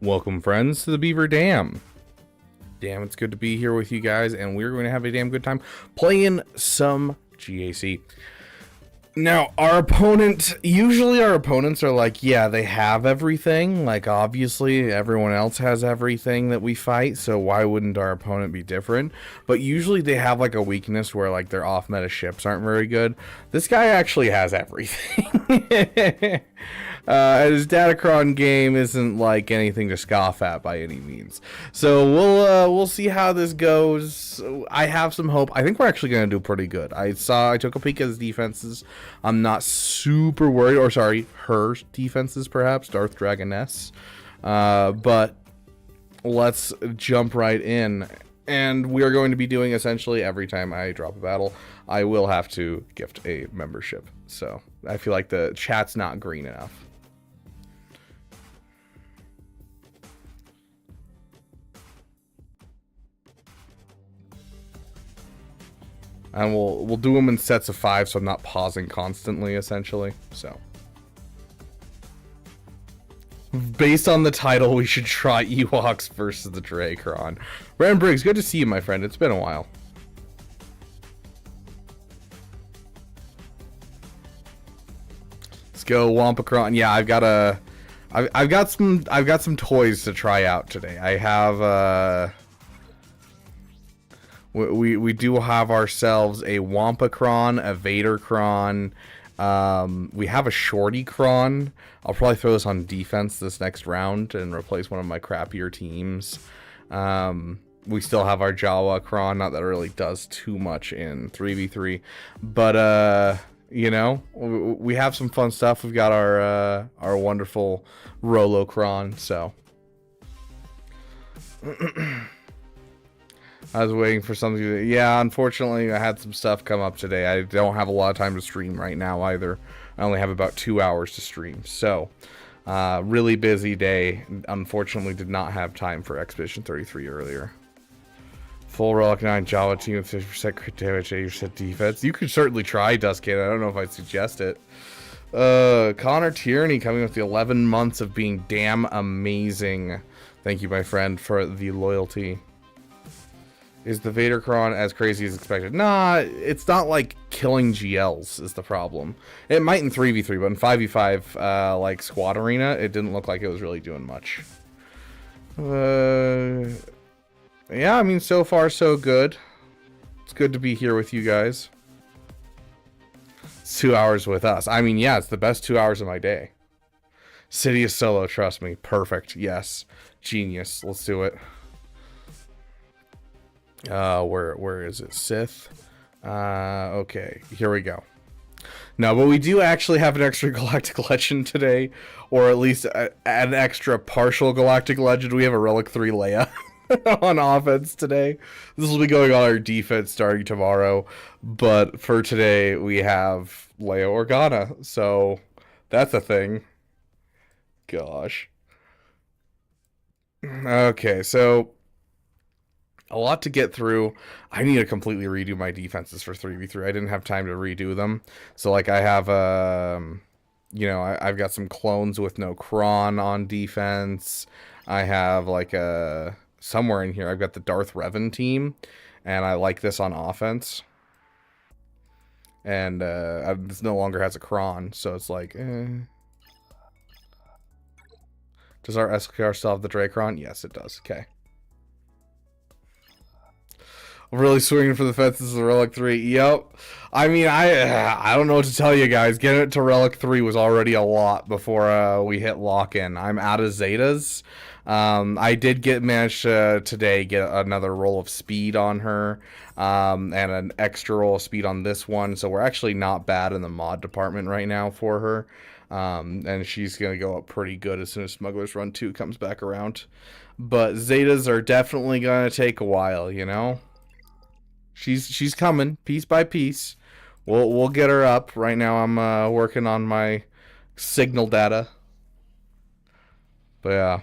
Welcome, friends, to the Beaver Dam. Damn, it's good to be here with you guys, and we're going to have a damn good time playing some GAC. Now, usually our opponents are like, yeah, they have everything. Like, obviously, everyone else has everything that we fight, so why wouldn't our opponent be different? But usually they have, like, a weakness where, like, their off-meta ships aren't very good. This guy actually has everything. His Datacron game isn't, like, anything to scoff at by any means. So we'll see how this goes. I have some hope. I think we're actually going to do pretty good. I took a peek at his defenses. I'm not super worried, or sorry, her defenses perhaps, Darth Dragoness. But let's jump right in. And we are going to be doing essentially every time I drop a battle, I will have to gift a membership. So I feel like the chat's not green enough. And we'll do them in sets of 5, so I'm not pausing constantly, essentially. So, based on the title, we should try Ewoks versus the Datacron. Brandon Briggs, good to see you, my friend. It's been a while. Let's go, Wampacron. Yeah, I've got some toys to try out today. I have We do have ourselves a Wampacron, a Vadercron. We have a Shortycron. I'll probably throw this on defense this next round and replace one of my crappier teams. We still have our Jawacron. Not that it really does too much in 3v3, but you know, we have some fun stuff. We've got our wonderful Rolocron. So. I was waiting for something to... Yeah, unfortunately, I had some stuff come up today. I don't have a lot of time to stream right now either. I only have about 2 hours to stream. So, really busy day. Unfortunately, did not have time for Expedition 33 earlier. Full Relic 9 Java team with 50% crit damage, 80% defense. You could certainly try, Duskin. I don't know if I'd suggest it. Connor Tierney coming with the 11 months of being damn amazing. Thank you, my friend, for the loyalty. Is the Vadercron as crazy as expected? Nah, it's not like killing GLs is the problem. It might in 3v3, but in 5v5, like Squad Arena, it didn't look like it was really doing much. Yeah, I mean, so far so good. It's good to be here with you guys. It's 2 hours with us. I mean, yeah, it's the best 2 hours of my day. Sidious solo, trust me. Perfect, yes. Genius, let's do it. Where is it? Sith. Okay, here we go. No, but we do actually have an extra Galactic Legend today, or at least an extra partial Galactic Legend. We have a Relic 3 Leia on offense today. This will be going on our defense starting tomorrow, but for today we have Leia Organa, so that's a thing. Gosh. Okay, so a lot to get through. I need to completely redo my defenses for 3v3. I didn't have time to redo them. So, like, I have, you know, I've got some clones with no Kron on defense. I have, like, somewhere in here, I've got the Darth Revan team. And I like this on offense. And, this no longer has a Kron. So it's like, Does our SKR still have the Datacron? Yes, it does. Okay. Really swinging for the fences of the Relic 3. Yep. I mean, I don't know what to tell you guys. Getting it to Relic 3 was already a lot before we hit lock-in. I'm out of Zetas. I did manage to today get another roll of speed on her, and an extra roll of speed on this one. So we're actually not bad in the mod department right now for her. And she's going to go up pretty good as soon as Smuggler's Run 2 comes back around. But Zetas are definitely going to take a while, you know? She's coming piece by piece. We'll get her up. Right now I'm working on my signal data. But yeah.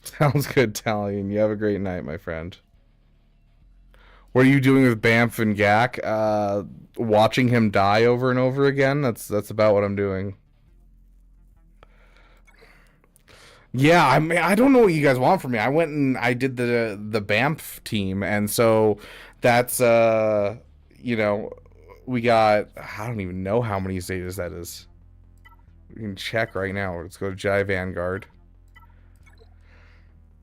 Sounds good, Talion. You have a great night, my friend. What are you doing with Banff and GAC? Watching him die over and over again. That's about what I'm doing. Yeah, I mean, I don't know what you guys want from me. I went and I did the Banff team, and so that's you know, we got, I don't even know how many Zetas that is. We can check right now. Let's go to Jedi Vanguard.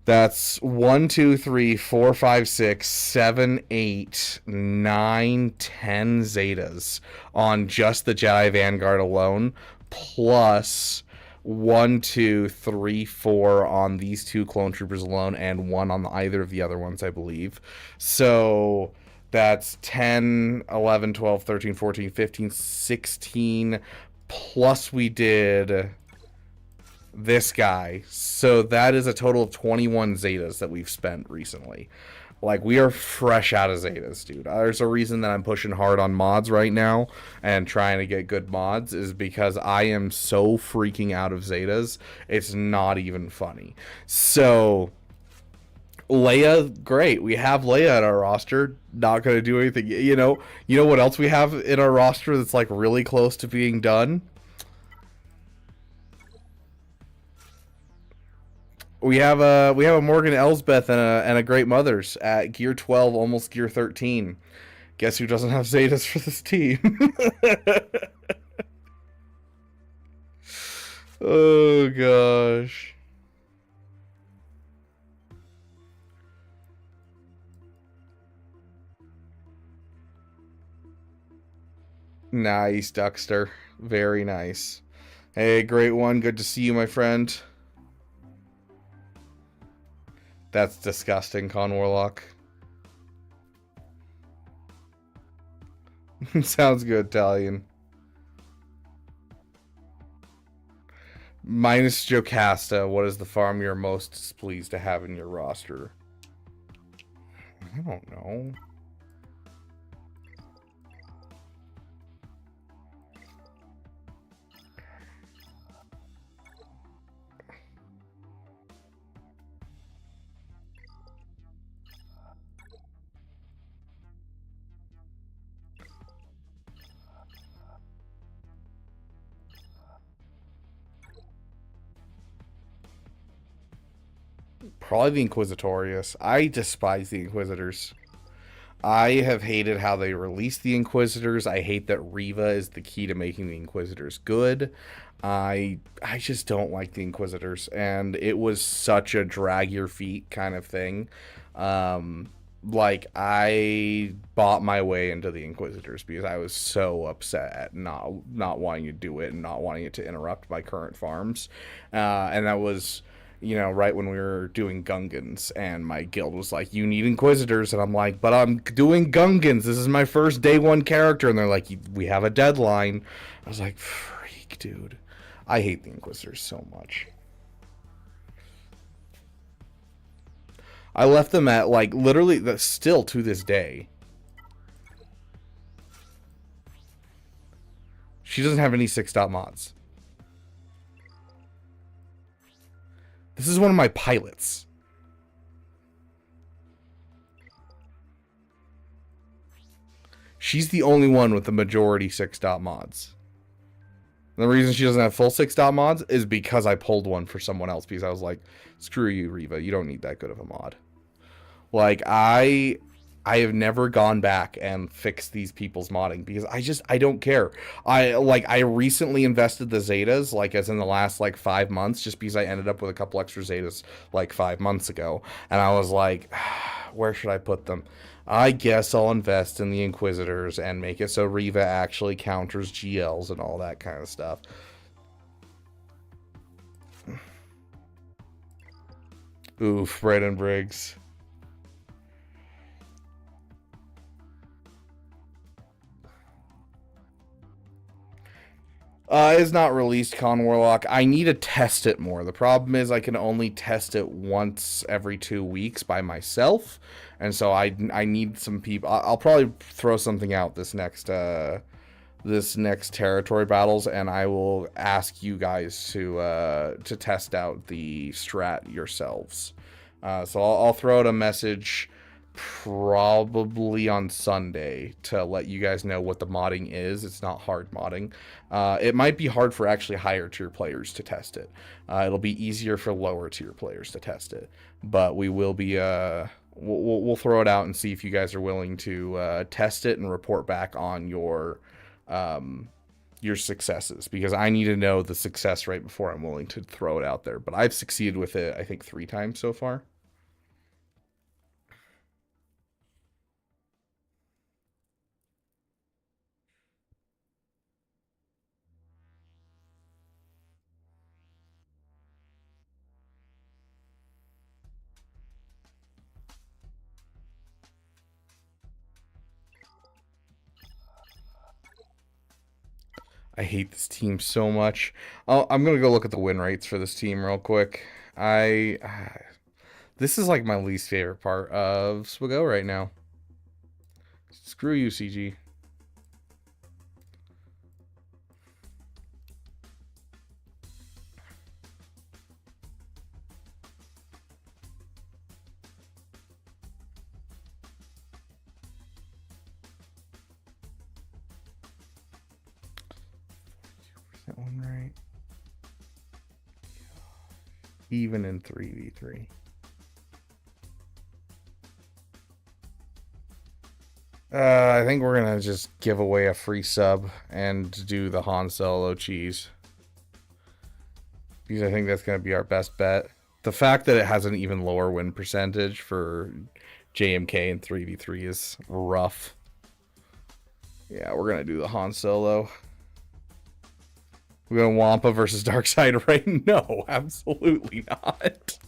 That's 1, 2, 3, 4, 5, 6, 7, 8, 9, 10 Zetas on just the Jedi Vanguard alone, plus 1, 2, 3, 4 on these 2 clone troopers alone, and 1 on either of the other ones, I believe. So that's 10, 11, 12, 13, 14, 15, 16, plus we did this guy. So that is a total of 21 Zetas that we've spent recently. Like, we are fresh out of Zetas, dude. There's a reason that I'm pushing hard on mods right now and trying to get good mods, is because I am so freaking out of Zetas. It's not even funny. So Leia, great. We have Leia in our roster. Not going to do anything. You know what else we have in our roster that's like really close to being done? We have a Morgan Elsbeth and a Great Mothers at gear 12, almost gear 13. Guess who doesn't have Zetas for this team? Oh gosh. Nice, Duckster. Very nice. Hey, Great One. Good to see you, my friend. That's disgusting, Con Warlock. Sounds good, Italian. Minus Jocasta, what is the farm you're most displeased to have in your roster? I don't know. Probably the Inquisitorius. I despise the Inquisitors. I have hated how they released the Inquisitors. I hate that Riva is the key to making the Inquisitors good. I just don't like the Inquisitors, and it was such a drag your feet kind of thing. Like, I bought my way into the Inquisitors because I was so upset at not wanting to do it and not wanting it to interrupt my current farms. And that was, right when we were doing Gungans, and my guild was like, you need Inquisitors, and I'm like, but I'm doing Gungans, this is my first day 1 character, and they're like, we have a deadline. I was like, freak, dude. I hate the Inquisitors so much. I left them at, like, literally, still to this day. She doesn't have any 6-dot mods. This is one of my pilots. She's the only one with the majority 6-dot mods. And the reason she doesn't have full 6-dot mods is because I pulled one for someone else, because I was like, screw you, Riva, you don't need that good of a mod. Like, I have never gone back and fixed these people's modding because I don't care. I recently invested the Zetas, like, as in the last, like, 5 months, just because I ended up with a couple extra Zetas, like, 5 months ago. And I was like, where should I put them? I guess I'll invest in the Inquisitors and make it so Riva actually counters GLs and all that kind of stuff. Oof, Brandon Briggs. It's not released, Con Warlock. I need to test it more. The problem is I can only test it once every 2 weeks by myself, and so I need some people. I'll probably throw something out this next territory battles, and I will ask you guys to test out the strat yourselves. So I'll throw out a message probably on Sunday to let you guys know what the modding is. It's not hard modding. It might be hard for actually higher tier players to test it. It'll be easier for lower tier players to test it, but we will be we'll throw it out and see if you guys are willing to test it and report back on your successes, because I need to know the success rate before I'm willing to throw it out there. But I've succeeded with it, I think, 3 times so far. I hate this team so much. I'm gonna go look at the win rates for this team real quick. This is like my least favorite part of Swago right now. Screw you, CG. That one right. Even in 3v3. I think we're gonna just give away a free sub and do the Han Solo cheese, because I think that's gonna be our best bet. The fact that it has an even lower win percentage for JMK in 3v3 is rough. Yeah, we're gonna do the Han Solo. We're gonna Wampa versus Darkseid, right? No, absolutely not.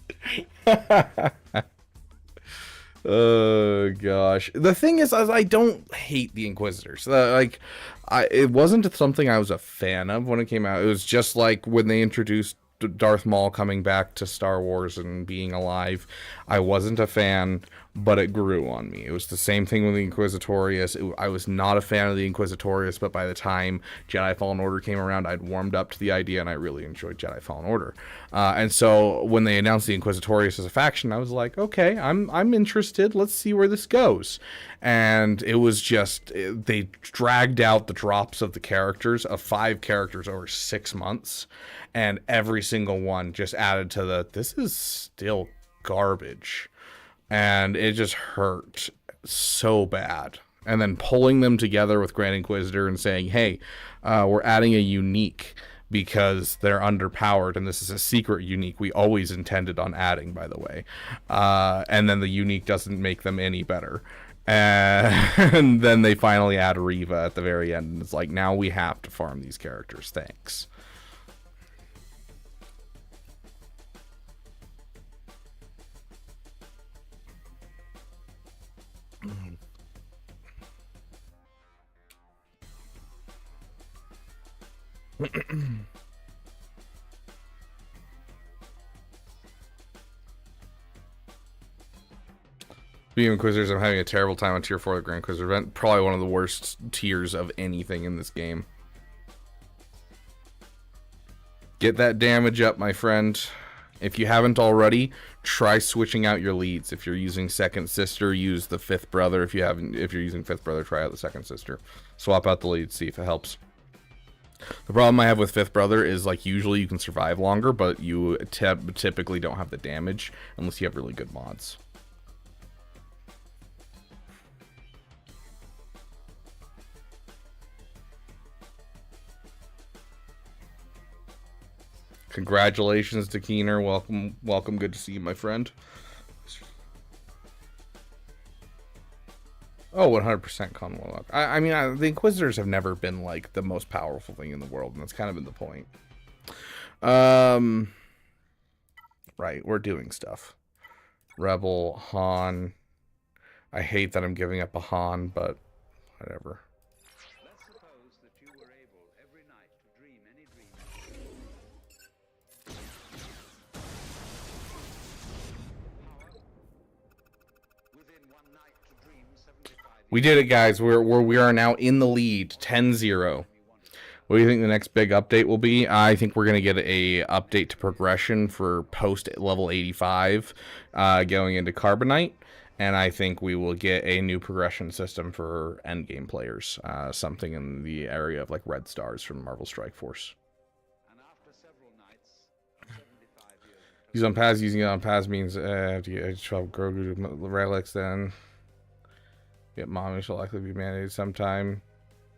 Oh gosh. The thing is, I don't hate the Inquisitors. It wasn't something I was a fan of when it came out. It was just like when they introduced Darth Maul coming back to Star Wars and being alive. I wasn't a fan, but it grew on me. It was the same thing with the Inquisitorius. I was not a fan of the Inquisitorius, but by the time Jedi Fallen Order came around, I'd warmed up to the idea, and I really enjoyed Jedi Fallen Order. And so when they announced the Inquisitorius as a faction, I was like, okay, I'm interested. Let's see where this goes. And it was just, they dragged out the drops of the characters, of 5 characters over 6 months, and every single one just added to this is still garbage. And it just hurt so bad. And then pulling them together with Grand Inquisitor and saying, hey, we're adding a unique because they're underpowered, and this is a secret unique we always intended on adding, by the way. And then the unique doesn't make them any better. And then they finally add Riva at the very end, and it's like, now we have to farm these characters. Thanks. Being Inquisitors, I'm having a terrible time on tier 4 of the Grand Inquisitor event. Probably one of the worst tiers of anything in this game. Get that damage up, my friend. If you haven't already, try switching out your leads. If you're using Second Sister, use the Fifth Brother. If you're using Fifth Brother, try out the Second Sister. Swap out the leads, see if it helps. The problem I have with Fifth Brother is, like, usually you can survive longer, but you typically don't have the damage unless you have really good mods. Congratulations to Keener. Welcome. Good to see you, my friend. Oh, 100% Con Warlock. I mean, the Inquisitors have never been, like, the most powerful thing in the world, and that's kind of been the point. Right, we're doing stuff. Rebel, Han. I hate that I'm giving up a Han, but whatever. Let's suppose that you were able every night to dream any dream. We did it, guys. We are now in the lead, 10-0. What do you think the next big update will be? I think we're going to get a update to progression for post level 85 going into Carbonite. And I think we will get a new progression system for endgame players. Something in the area of like red stars from Marvel Strike Force. Use on pass. Using it on pass means have to get 12 Grogu relics, then get mommy shall likely be mandated sometime.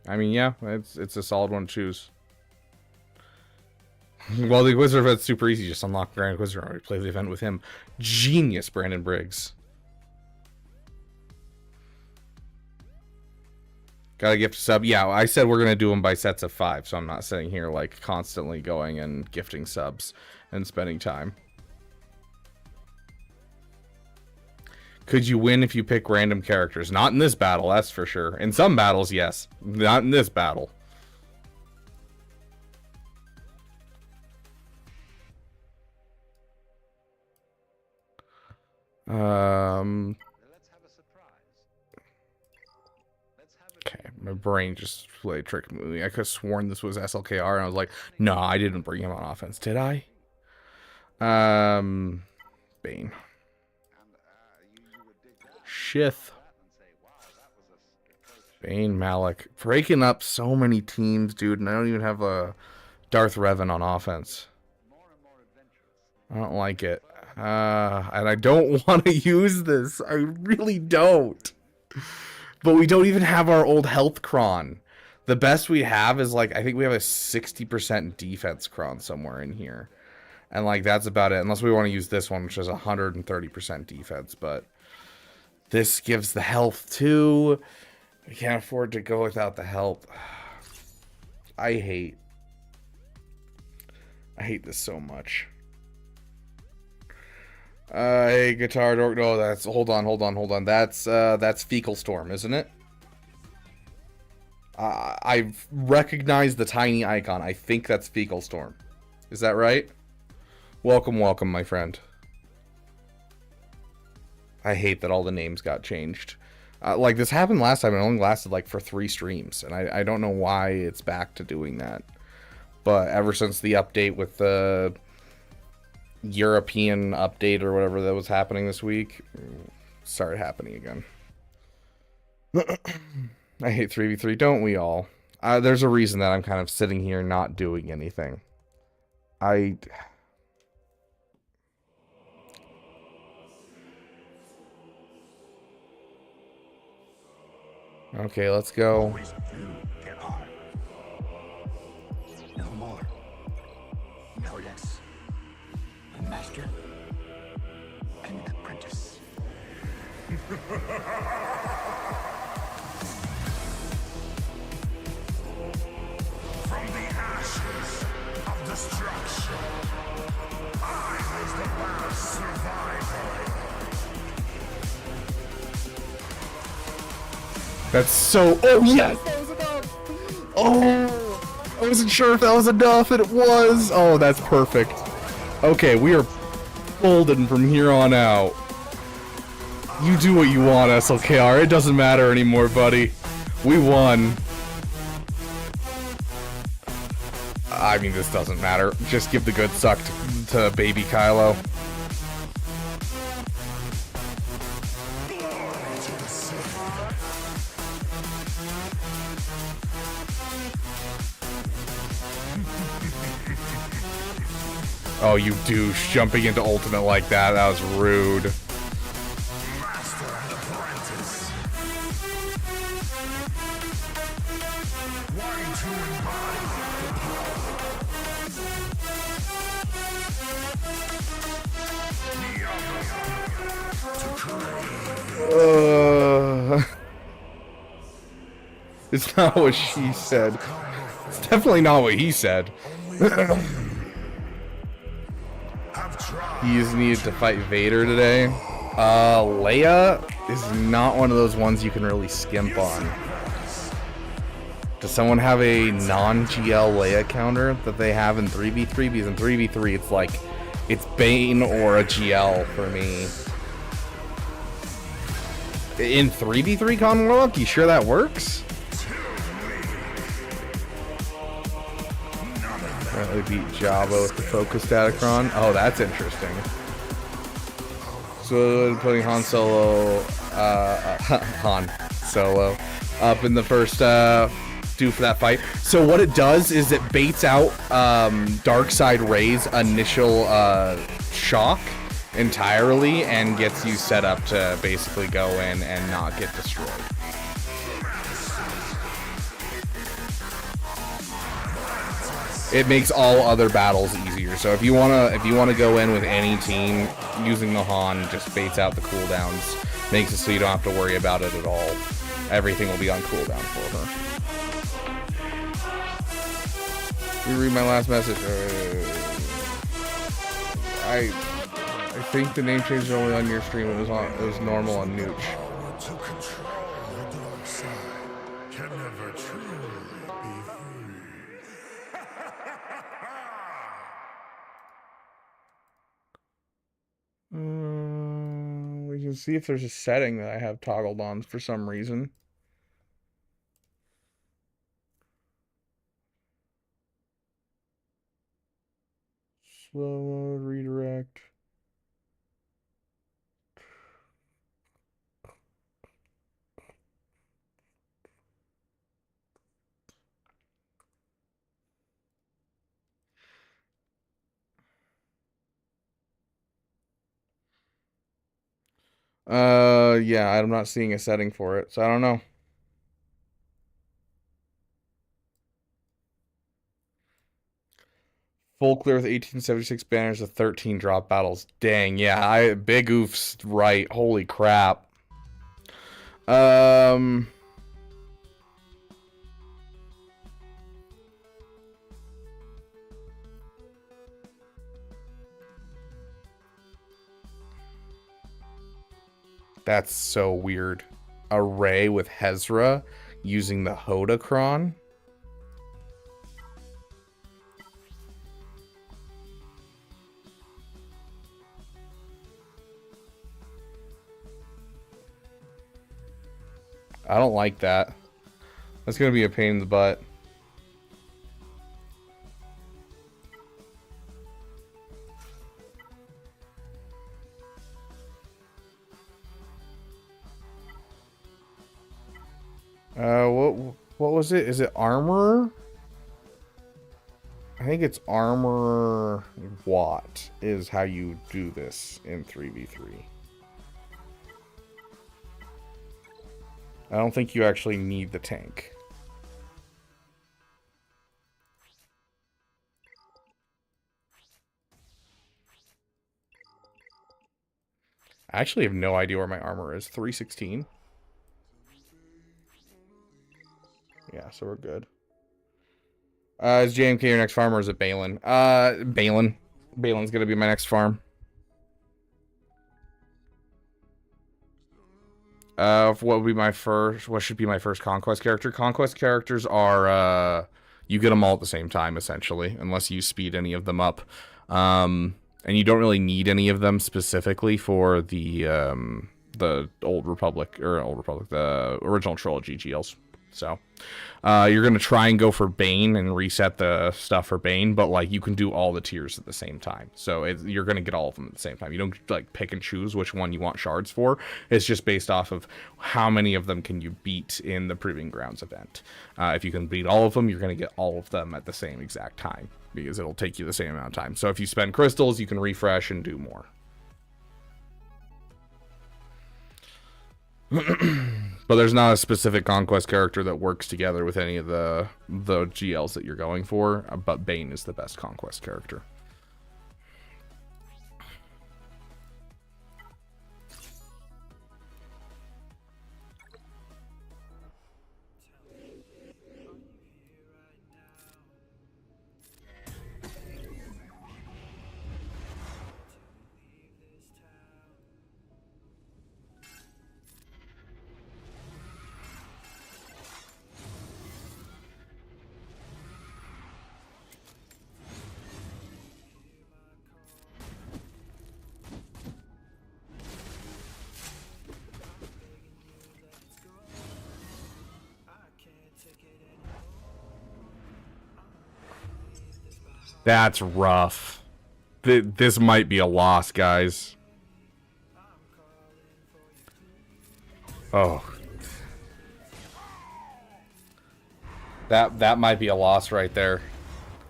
I mean, yeah, it's a solid one to choose. Well, the Inquisitor event's super easy. Just unlock Grand Inquisitor and play the event with him. Genius, Brandon Briggs. Got a gift sub. Yeah, I said we're going to do them by sets of 5, so I'm not sitting here like constantly going and gifting subs and spending time. Could you win if you pick random characters? Not in this battle, that's for sure. In some battles, yes. Not in this battle. Okay, my brain just played a trick movie. I could have sworn this was SLKR, and I was like, no, I didn't bring him on offense, did I? Bane. Shith. Bane, Malik. Breaking up so many teams, dude, and I don't even have a Darth Revan on offense. I don't like it. And I don't want to use this. I really don't. But we don't even have our old health cron. The best we have is like, I think we have a 60% defense cron somewhere in here. And like, that's about it. Unless we want to use this one, which has 130% defense. But this gives the health too. We can't afford to go without the health. I hate this so much. Hey, Guitar Dork. No, that's hold on. That's Fecal Storm, isn't it? I've recognized the tiny icon. I think that's Fecal Storm. Is that right? Welcome, my friend. I hate that all the names got changed. Like this happened last time. It only lasted like for 3 streams, and I don't know why it's back to doing that. But ever since the update with the European update or whatever that was happening this week, started happening again. I hate 3v3, don't we all? There's a reason that I'm kind of sitting here not doing anything. Okay, let's go. No more. No less. A master and an apprentice. From the ashes of destruction, I was the last survivor. That's so... Oh, yes! That was enough! Oh! I wasn't sure if that was enough, and it was! Oh, that's perfect. Okay, we are golden from here on out. You do what you want, SLKR. It doesn't matter anymore, buddy. We won. I mean, this doesn't matter. Just give the good suck to baby Kylo. Oh, you douche. Jumping into ultimate like that. That was rude. Master and apprentice. One to embody. It's not what she said. It's definitely not what he said. He's needed to fight Vader today. Leia is not one of those ones you can really skimp on. Does someone have a non-GL Leia counter that they have in 3v3? Because in 3v3 it's like, it's Bane or a GL for me. In 3v3 Con Warlock, you sure that works? Apparently beat Jabba with the focus Datacron. Oh, that's interesting. So putting Han Solo, Han Solo, up in the first do for that fight. So what it does is it baits out Darkseid Rey's initial shock entirely and gets you set up to basically go in and not get destroyed. It makes all other battles easier. So if you wanna go in with any team using the Han, just baits out the cooldowns, makes it so you don't have to worry about it at all. Everything will be on cooldown for her. You read my last message. I think the name change is only on your stream. It was normal on Nooch. To control the dark side can never truly be free. We can see if there's a setting that I have toggled on for some reason. Slow mode, redirect. Yeah, I'm not seeing a setting for it, so I don't know. Full clear with 1876 banners of 13 drop battles. Dang, yeah, Big Oof's right. Holy crap. That's so weird. A Rey with Hezra using the Hodacron. I don't like that. That's gonna be a pain in the butt. What was it? Is it armor? I think it's armor watt is how you do this in 3v3. I don't think you actually need the tank. I actually have no idea where my armor is. 316. Yeah, so we're good. Is JMK your next farm or is it Balin? Balin. Balin's gonna be my next farm. What would be my first? What should be my first conquest character? Conquest characters are you get them all at the same time essentially, unless you speed any of them up, and you don't really need any of them specifically for the Old Republic, the original trilogy GLs. So you're gonna try and go for Bane and reset the stuff for Bane, but like you can do all the tiers at the same time, so you're gonna get all of them at the same time. You don't like pick and choose which one you want shards for. It's just based off of how many of them can you beat in the Proving Grounds event. If you can beat all of them, you're gonna get all of them at the same exact time because it'll take you the same amount of time. So if you spend crystals, you can refresh and do more. But there's not a specific conquest character that works together with any of the GLs that you're going for, but Bane is the best conquest character. That's rough. This might be a loss, guys. Oh. That might be a loss right there.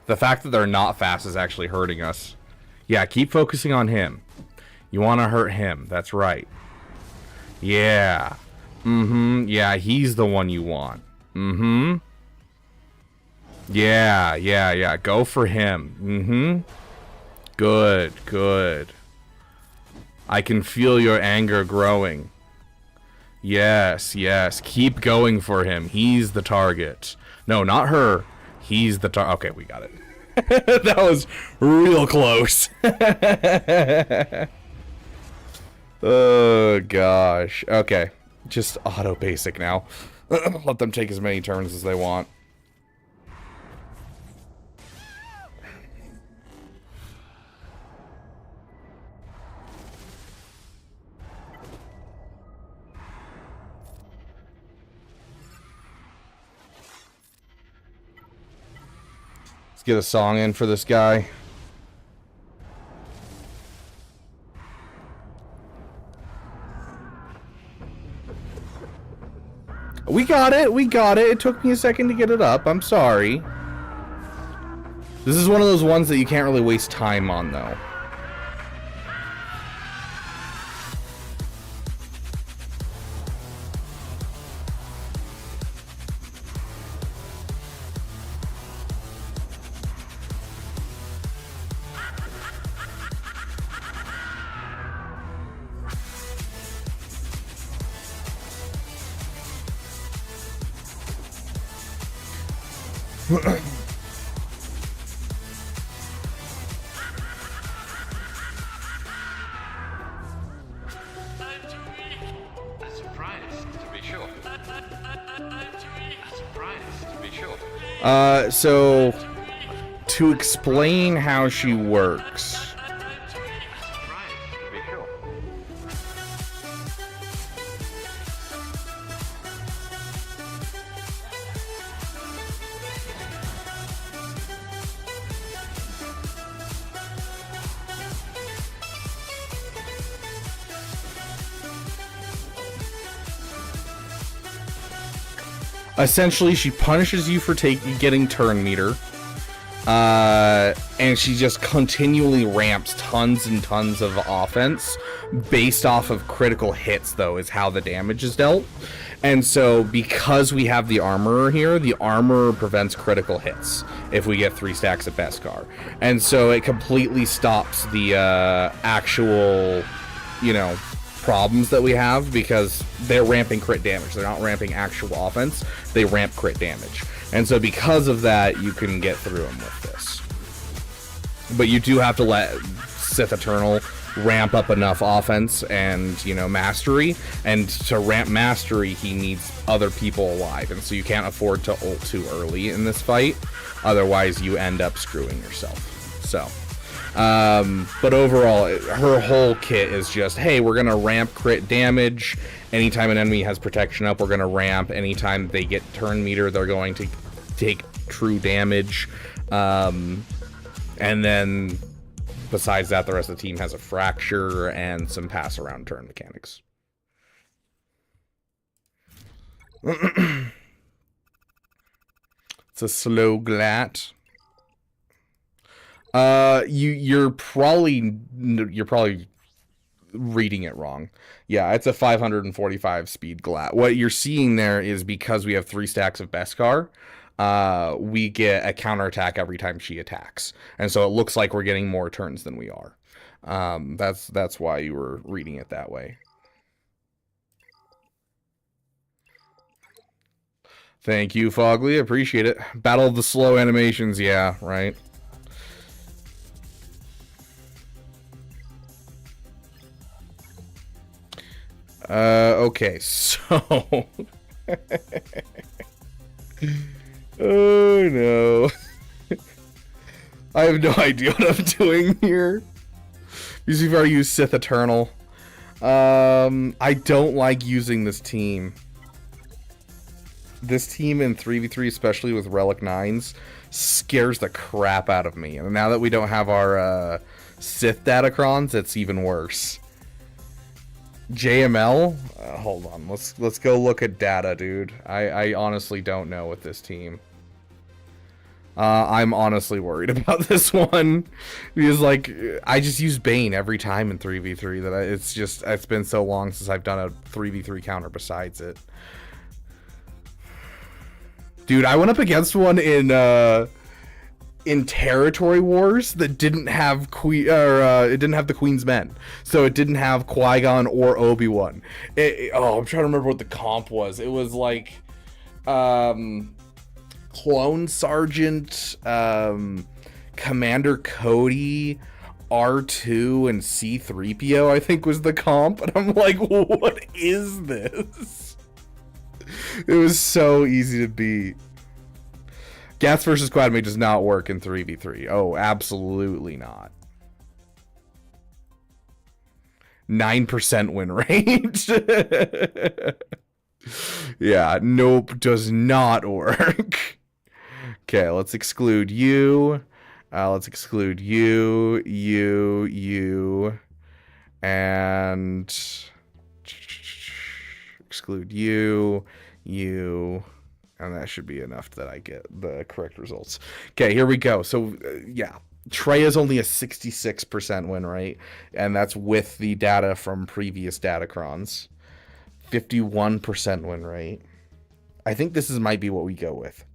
The fact that they're not fast is actually hurting us. Yeah, keep focusing on him. You want to hurt him. That's right. Yeah. Yeah, he's the one you want. Yeah. Go for him. Good. I can feel your anger growing. Yes. Keep going for him. He's the target. No, not her. He's the target. Okay, we got it. That was real close. Oh, gosh. Okay. Just auto basic now. Let them take as many turns as they want. Let's get a song in for this guy. We got it. It took me a second to get it up. I'm sorry. This is one of those ones that you can't really waste time on, though. So, to explain how she works. Essentially, she punishes you for getting turn meter, and she just continually ramps tons and tons of offense based off of critical hits, though, is how the damage is dealt. And so, because we have the armorer here, the armorer prevents critical hits if we get 3 stacks of Beskar. And so it completely stops the actual, problems that we have, because they're ramping crit damage. They're not ramping actual offense. They ramp crit damage. And so because of that, you can get through them with this. But you do have to let Sith Eternal ramp up enough offense and, mastery. And to ramp mastery, he needs other people alive. And so you can't afford to ult too early in this fight. Otherwise, you end up screwing yourself. So... but overall, her whole kit is just, hey, we're gonna ramp crit damage. Anytime an enemy has protection up, we're gonna ramp. Anytime they get turn meter, they're going to take true damage. And then, besides that, the rest of the team has a fracture and some pass around turn mechanics. It's a slow glat. You're probably reading it wrong. Yeah, it's a 545 speed glat. What you're seeing there is because we have 3 stacks of Beskar, we get a counterattack every time she attacks. And so it looks like we're getting more turns than we are. That's why you were reading it that way. Thank you, Fogly. Appreciate it. Battle of the slow animations. Yeah, right. Okay, so... Oh, no. I have no idea what I'm doing here. Usually if I use Sith Eternal. I don't like using this team. This team in 3v3, especially with Relic 9s, scares the crap out of me. And now that we don't have our Sith Datacrons, it's even worse. JML? Hold on. Let's go look at data, dude. I honestly don't know with this team. I'm honestly worried about this one because like I just use Bane every time in 3v3 that it's been so long since I've done a 3v3 counter besides it. Dude, I went up against one in Territory Wars that didn't have it didn't have the Queen's Men, so it didn't have Qui-Gon or Obi-Wan. I'm trying to remember what the comp was. It was like Clone Sergeant, Commander Cody, R2, and C-3PO, I think was the comp. And I'm like, what is this? It was so easy to beat. Gats versus Quadmate does not work in 3v3. Oh, absolutely not. 9% win rate. Yeah, nope, does not work. Okay, let's exclude you. Let's exclude you, and exclude you, and that should be enough that I get the correct results. Okay, here we go. So, yeah, Treya's only a 66% win rate, and that's with the data from previous Datacrons. 51% win rate. I think this might be what we go with.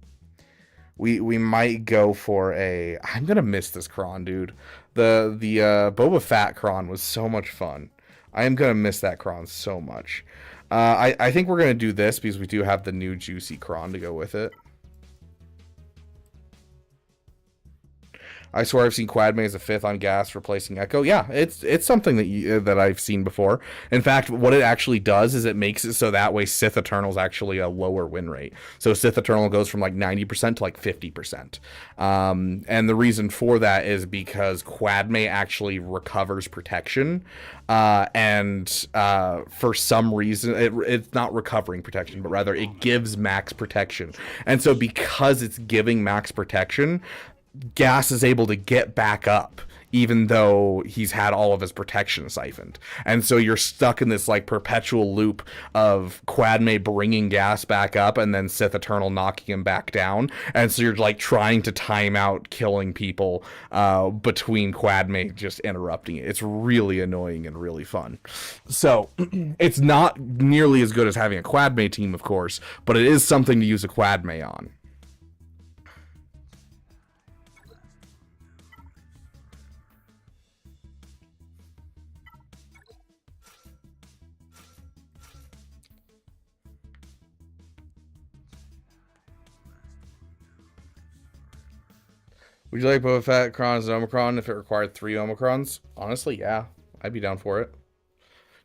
We might go for a... I'm gonna miss this cron, dude. The Boba Fett cron was so much fun. I am gonna miss that cron so much. I think we're gonna do this because we do have the new juicy cron to go with it. I swear I've seen Quadmate as a 5th on gas replacing Echo. Yeah, it's something that I've seen before. In fact, what it actually does is it makes it so that way Sith Eternal is actually a lower win rate. So Sith Eternal goes from like 90% to like 50%. And the reason for that is because Quadmate actually recovers protection. And for some reason, it's not recovering protection, but rather it gives max protection. And so because it's giving max protection, Gas is able to get back up even though he's had all of his protection siphoned. And so you're stuck in this like perpetual loop of Quadmate bringing Gas back up and then Sith Eternal knocking him back down. And so you're like trying to time out killing people between Quadmate just interrupting it. It's really annoying and really fun. So it's not nearly as good as having a Quadmate team, of course, but it is something to use a Quadmate on. Would you like Boba Fett, Cron as an Omicron if it required 3 Omicrons? Honestly, yeah. I'd be down for it.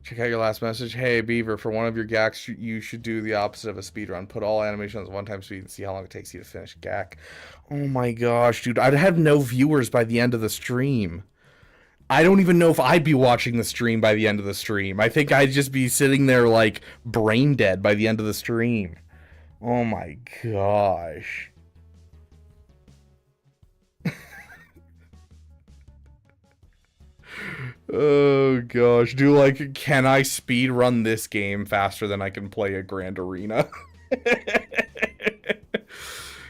Check out your last message. Hey, Beaver, for one of your GACs, you should do the opposite of a speedrun. Put all animations on one-time speed and see how long it takes you to finish GAC. Oh my gosh, dude. I'd have no viewers by the end of the stream. I don't even know if I'd be watching the stream by the end of the stream. I think I'd just be sitting there, like, brain dead by the end of the stream. Oh my gosh. Oh gosh, can I speed run this game faster than I can play a Grand Arena?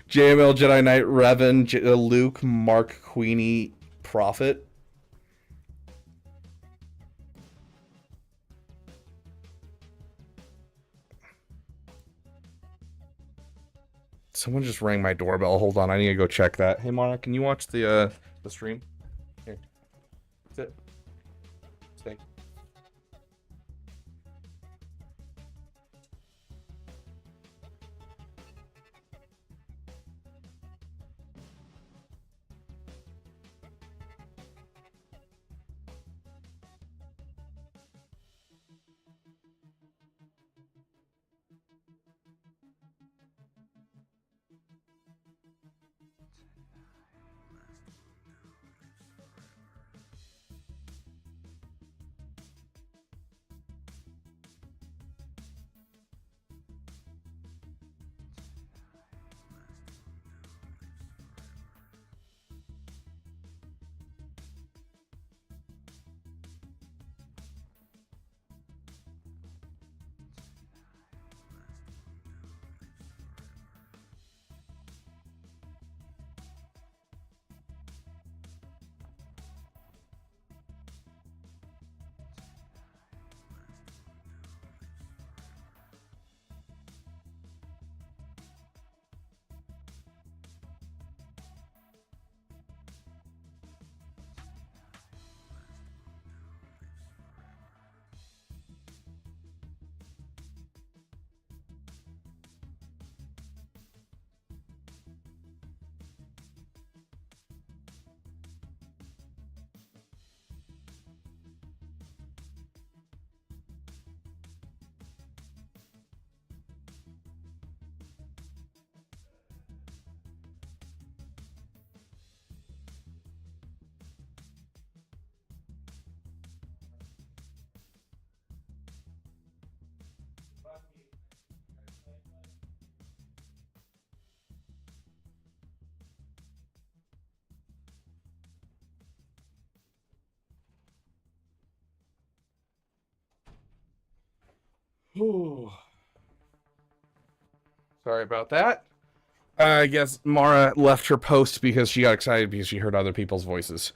JML, Jedi Knight, Revan, Luke, Mark, Queenie, Prophet. Someone just rang my doorbell. Hold on, I need to go check that. Hey, Mona, can you watch the stream? Here. Sit. Stay. Sorry about that. I guess Mara left her post because she got excited because she heard other people's voices.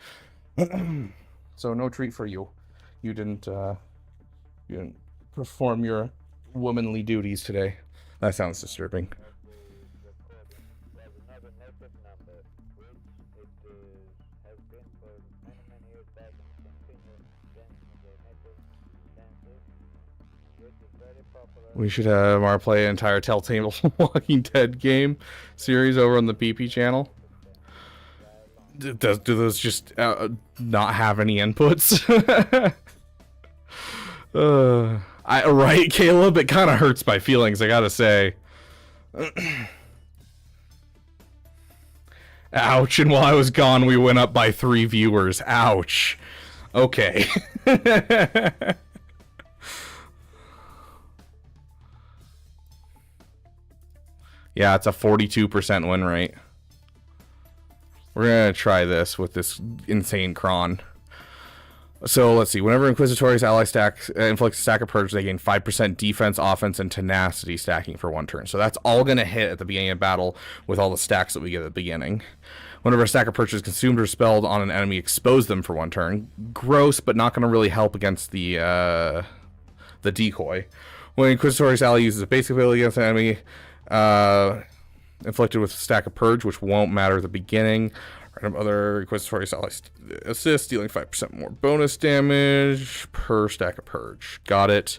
So no treat for you. You didn't perform your womanly duties today. That sounds disturbing. We should have Mara play an entire Telltale Walking Dead game series over on the PP channel. Do those just not have any inputs? Right, Caleb? It kind of hurts my feelings, I gotta say. Ouch, and while I was gone, we went up by 3 viewers. Ouch. Okay. Yeah, it's a 42% win rate. We're gonna try this with this insane cron. So let's see. Whenever Inquisitor's ally inflicts a stack of purge, they gain 5% defense, offense, and tenacity stacking for 1 turn. So that's all gonna hit at the beginning of battle with all the stacks that we get at the beginning. Whenever a stack of purge is consumed or spelled on an enemy, expose them for 1 turn. Gross, but not gonna really help against the decoy. When Inquisitor's ally uses a basic ability against an enemy, inflicted with a stack of purge, which won't matter at the beginning. Random other Inquisitorious allies assist, dealing 5% more bonus damage per stack of purge. Got it.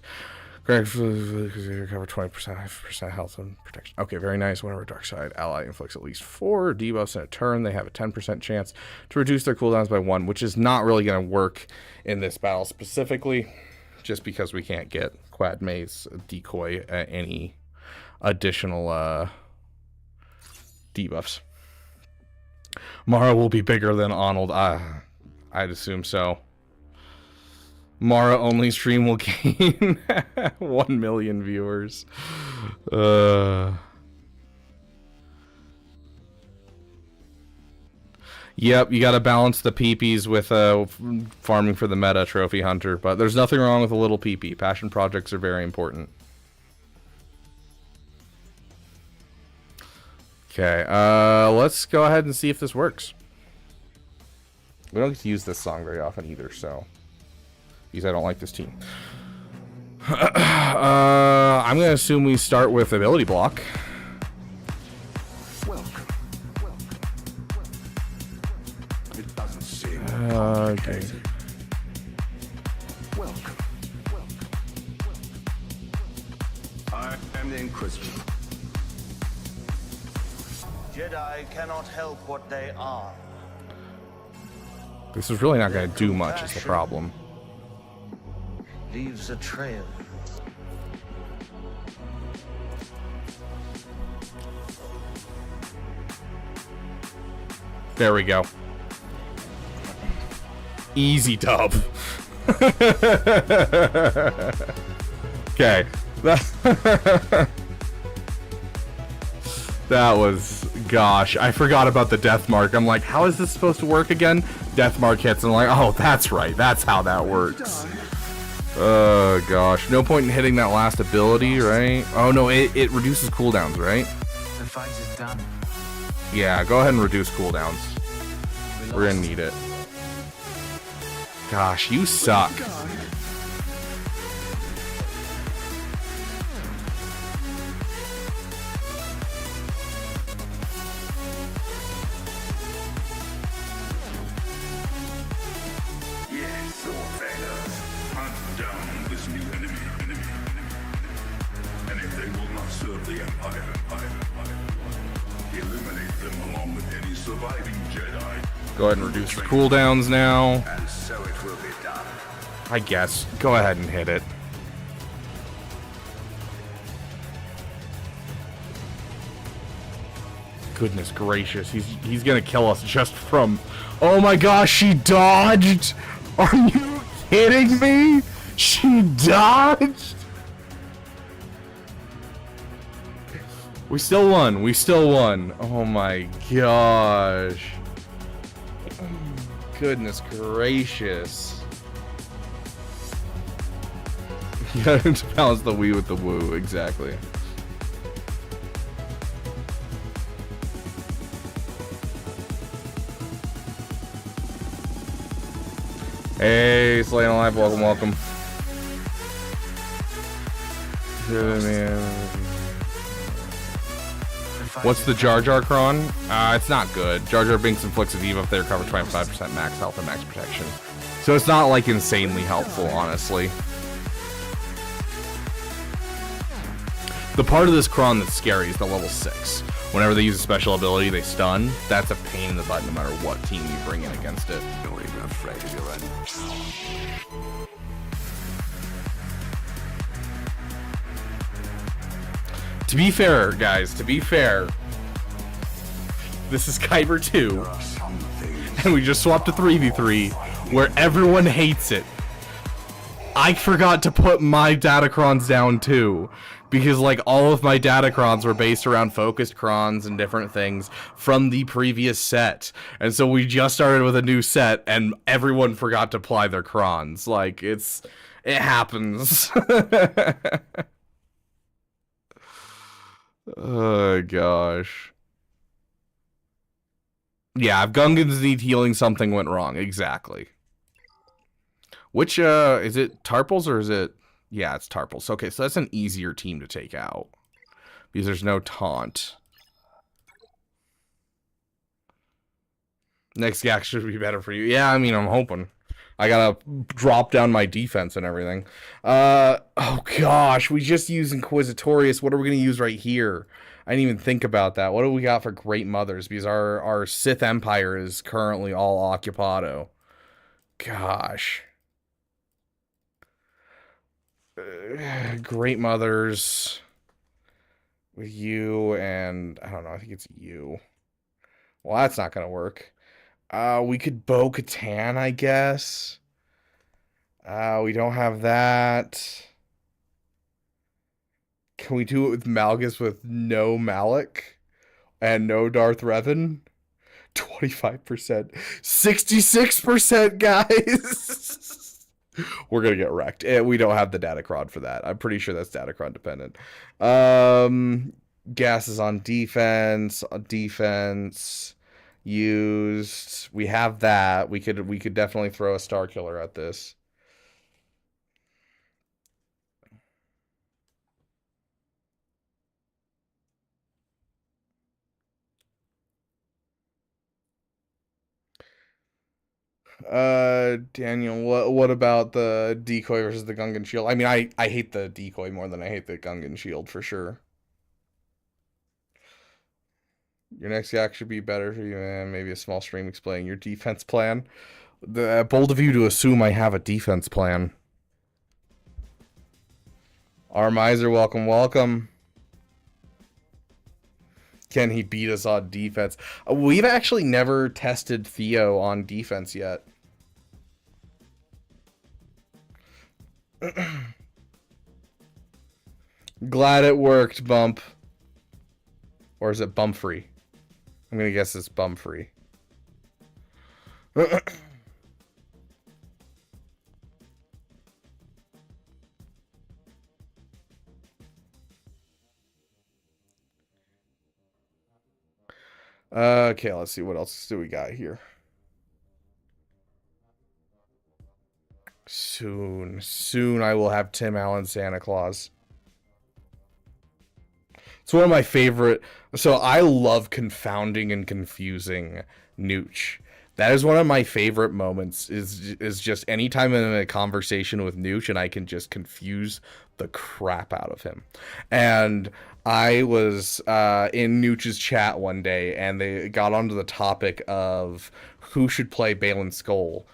Recover 20% health and protection. Okay, very nice. Whenever a dark side ally inflicts at least 4 debuffs in a turn, they have a 10% chance to reduce their cooldowns by 1, which is not really going to work in this battle specifically, just because we can't get Quad Maze decoy any additional debuffs. Mara will be bigger than Arnold. I'd assume so. Mara only stream will gain 1 million viewers. Yep, you gotta balance the peepees with farming for the meta trophy hunter, but there's nothing wrong with a little peepee. Passion projects are very important. Okay, let's go ahead and see if this works. We don't get to use this song very often either, so... Because I don't like this team. I'm going to assume we start with ability block. It doesn't seem Okay. I am the Inquisitor. Jedi cannot help what they are. This is really not going to do much, is the problem. Leaves a trail. There we go. Easy dub. Okay. That was, gosh, I forgot about the death mark. I'm like, how is this supposed to work again? Death mark hits, and I'm like, oh, that's right. That's how that works. Oh, gosh. No point in hitting that last ability, right? Oh, no, it reduces cooldowns, right? The fight is done. Yeah, go ahead and reduce cooldowns. We're gonna need it. Gosh, you suck. Yes, Orphanos. Hunt down this new enemy. And if they will not serve the Empire, eliminate them along with any surviving Jedi. Go ahead and reduce the cooldowns now. And so it will be done. I guess. Go ahead and hit it. Goodness gracious, he's gonna kill us just from... Oh my gosh, she dodged! Are you kidding me? She dodged? We still won. Oh my gosh. Goodness gracious. Yeah, to balance the wee with the woo, exactly. Hey, Slayin Alive, welcome, welcome. What's the Jar Jar Cron? It's not good. Jar Jar Binks inflicts a debuff they recover 25% max health and max protection. So it's not like insanely helpful, honestly. The part of this Cron that's scary is the level 6. Whenever they use a special ability, they stun. That's a pain in the butt no matter what team you bring in against it. Not even afraid of your own. To be fair, guys, to be fair, this is Kyber 2, and we just swapped to 3v3, where everyone hates it. I forgot to put my Datacrons down too, because like all of my Datacrons were based around focused crons and different things from the previous set, and so we just started with a new set, and everyone forgot to apply their crons. Like, it happens. Oh gosh. Yeah, if Gungans need healing, something went wrong. Exactly. Which, is it Tarpals or is it... Yeah, it's Tarpals. Okay, so that's an easier team to take out. Because there's no taunt. Next GAC should be better for you. Yeah, I mean, I'm hoping. I gotta drop down my defense and everything. Oh gosh, we just used Inquisitorius. What are we gonna use right here? I didn't even think about that. What do we got for Great Mothers? Because our Sith Empire is currently all occupado. Gosh. Great Mothers with you and I don't know, I think it's you. Well, that's not gonna work. We could Bo-Katan, I guess. We don't have that. Can we do it with Malgus with no Malik and no Darth Revan? 25%. 66%, guys! We're gonna get wrecked. We don't have the Datacron for that. I'm pretty sure that's Datacron dependent. Gas is on defense. Used. We have that. We could definitely throw a Starkiller at this. Daniel, what about the decoy versus the Gungan shield? I mean, I hate the decoy more than I hate the Gungan shield for sure. Your next yak should be better for you, and maybe a small stream explaining your defense plan. Bold of you to assume I have a defense plan. Armiser, welcome, welcome. Can he beat us on defense? We've actually never tested Theo on defense yet. Glad it worked, Bump. Or is it Bump Free? I'm gonna guess it's Bump Free. Okay, let's see what else do we got here. Soon I will have Tim Allen Santa Claus. It's one of my favorite. So I love confounding and confusing Nooch. That is one of my favorite moments. Is just anytime I'm in a conversation with Nooch and I can just confuse the crap out of him. And I was in Nooch's chat one day, and they got onto the topic of who should play Balin Skull.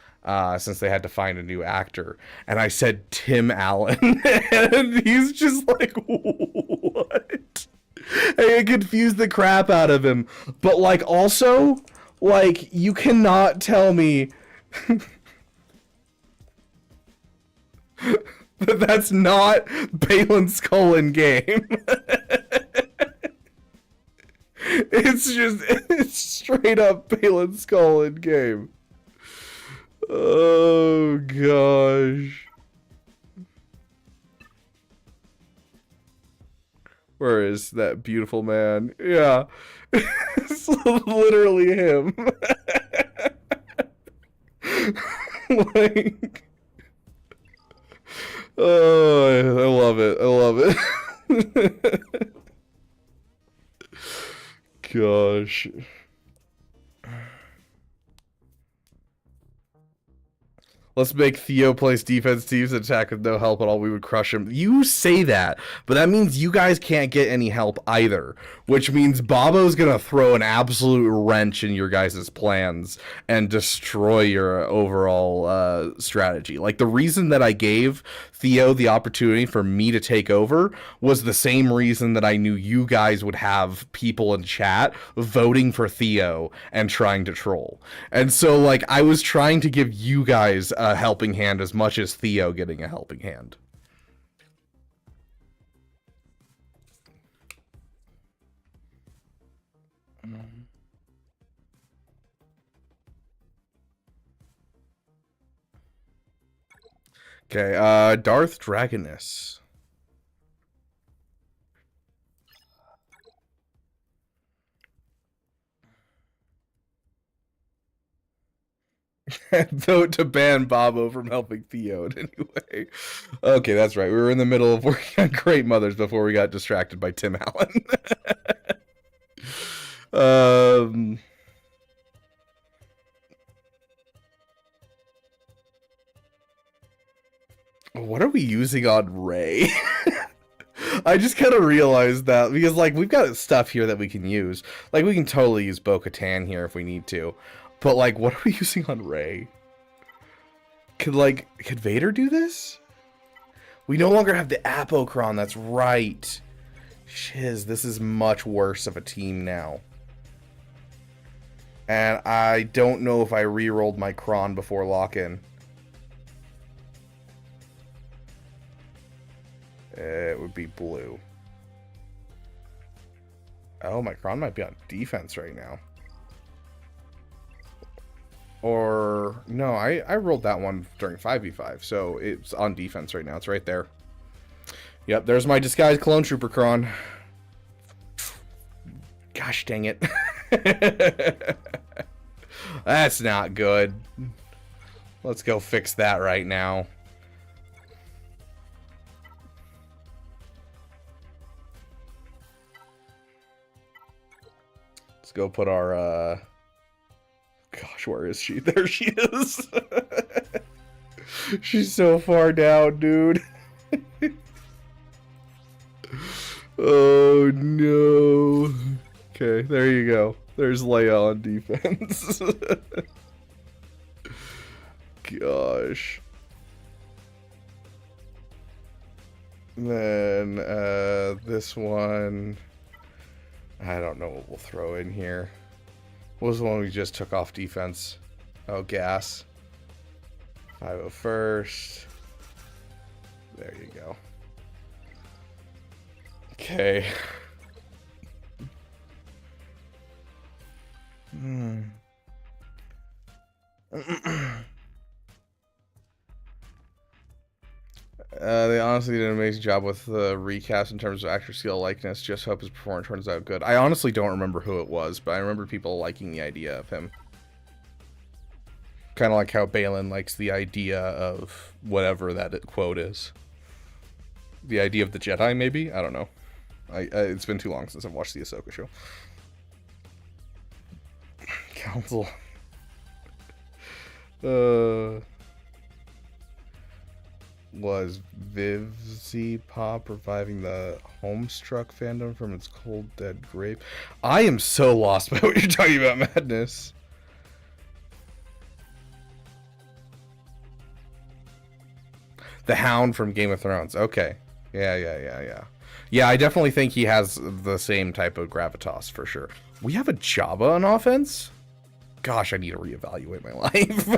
Since they had to find a new actor, and I said Tim Allen, and he's just like, what? And it confused the crap out of him. But like, also, like, you cannot tell me that that's not Balin Skull in game. It's straight up Balin Skull in game. Oh gosh. Where is that beautiful man? Yeah. It's literally him. Like, oh, I love it. I love it. Gosh. Let's make Theo place defense teams and attack with no help at all. We would crush him. You say that, but that means you guys can't get any help either. Which means Bobo's going to throw an absolute wrench in your guys' plans and destroy your overall strategy. Like, the reason that I gave Theo the opportunity for me to take over was the same reason that I knew you guys would have people in chat voting for Theo and trying to troll. And so, like, I was trying to give you guys a helping hand as much as Theo getting a helping hand. Okay, Darth Dragoness. Vote to ban Bobo from helping Theo in any way. Okay, that's right. We were in the middle of working on Great Mothers before we got distracted by Tim Allen. What are we using on Rey? I just kind of realized that because, like, we've got stuff here that we can use. Like, we can totally use Bo-Katan here if we need to. But, like, what are we using on Rey? Could Vader do this? We no longer have the Apocron, that's right. Shiz, this is much worse of a team now. And I don't know if I re-rolled my Kron before lock-in. It would be blue. Oh, my Kron might be on defense right now. Or, no, I rolled that one during 5v5, so it's on defense right now. It's right there. Yep, there's my disguised clone trooper Kron. Gosh dang it. That's not good. Let's go fix that right now. Let's go put our, gosh, where is she? There she is. She's so far down, dude. Oh, no. Okay, there you go. There's Leia on defense. Gosh. Then, this one... I don't know what we'll throw in here. What was the one we just took off defense? Oh, gas. 501st. There you go. Okay. They honestly did an amazing job with the recast in terms of actor skill likeness. Just hope his performance turns out good. I honestly don't remember who it was, but I remember people liking the idea of him. Kind of like how Balin likes the idea of whatever that quote is. The idea of the Jedi, maybe? I don't know. It's been too long since I've watched the Ahsoka show. Council. Was Vivzy Pop reviving the Homestruck fandom from its cold dead grave? I am so lost by what you're talking about, Madness. The Hound from Game of Thrones. Okay. Yeah. Yeah, I definitely think he has the same type of gravitas for sure. We have a Jabba on offense? Gosh, I need to reevaluate my life.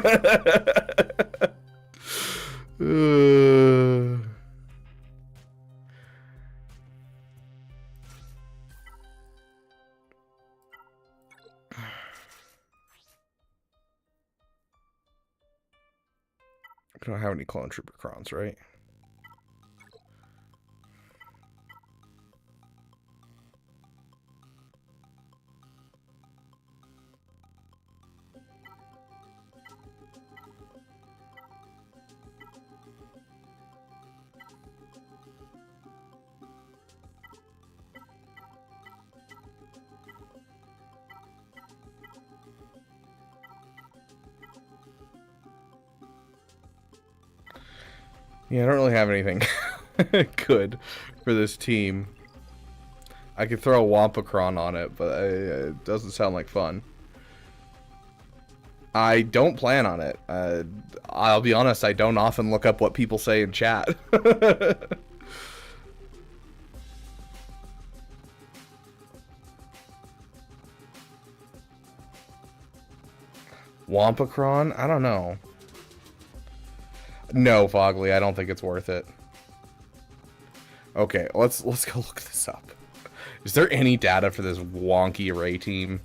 I don't have any clone trooper crowns, right? Yeah, I don't really have anything good for this team. I could throw a Wampacron on it, but it doesn't sound like fun. I don't plan on it. I'll be honest, I don't often look up what people say in chat. Wampacron? I don't know. No, Fogley, I don't think it's worth it. Okay, let's go look this up. Is there any data for this wonky array team?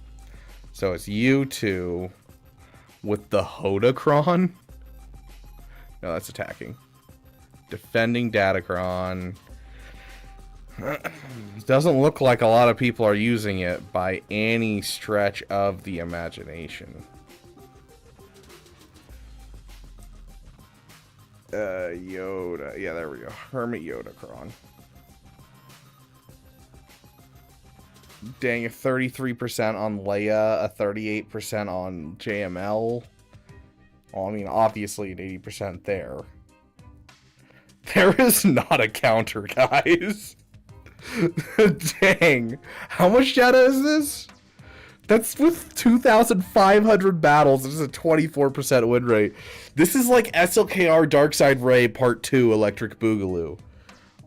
So it's you two with the Hodacron. No, that's attacking. Defending Datacron. Doesn't look like a lot of people are using it by any stretch of the imagination. Yoda. Yeah, there we go. Hermit Yodacron. Dang, a 33% on Leia, a 38% on JML. Well, I mean, obviously an 80% there. There is not a counter, guys. Dang. How much data is this? That's with 2,500 battles. This is a 24% win rate. This is like SLKR Darkside Ray Part 2 Electric Boogaloo.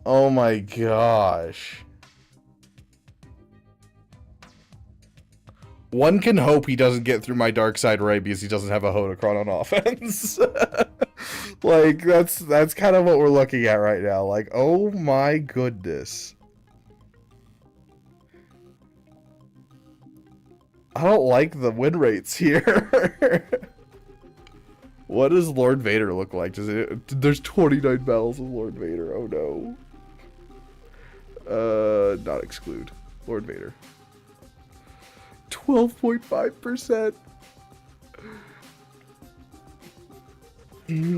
Oh my gosh. One can hope he doesn't get through my Darkside Ray because he doesn't have a Hodacron on offense. Like, that's kind of what we're looking at right now. Like, oh my goodness. I don't like the win rates here. What does Lord Vader look like? There's 29 battles of Lord Vader. Oh no. Not exclude. Lord Vader. 12.5%.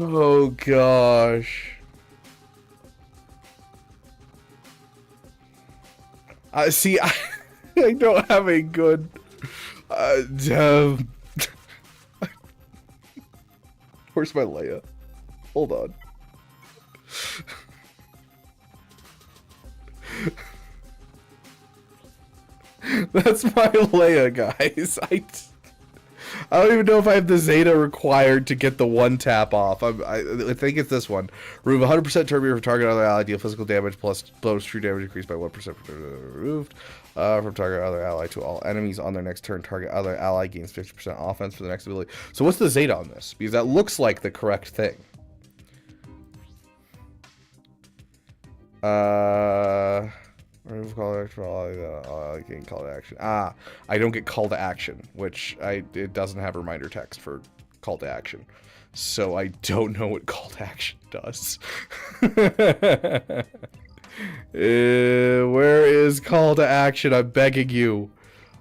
Oh gosh. See, I don't have a good. Where's my Leia? Hold on. That's my Leia, guys. I don't even know if I have the Zeta required to get the one tap off. I think it's this one. Remove 100% turbine from target other ally. Deal physical damage plus bonus true damage increased by 1% removed from target other ally to all enemies on their next turn. Target other ally gains 50% offense for the next ability. So what's the Zeta on this? Because that looks like the correct thing. Remove call to action. I get call to action. I don't get call to action, which it doesn't have reminder text for call to action, so I don't know what call to action does. Where is call to action? I'm begging you.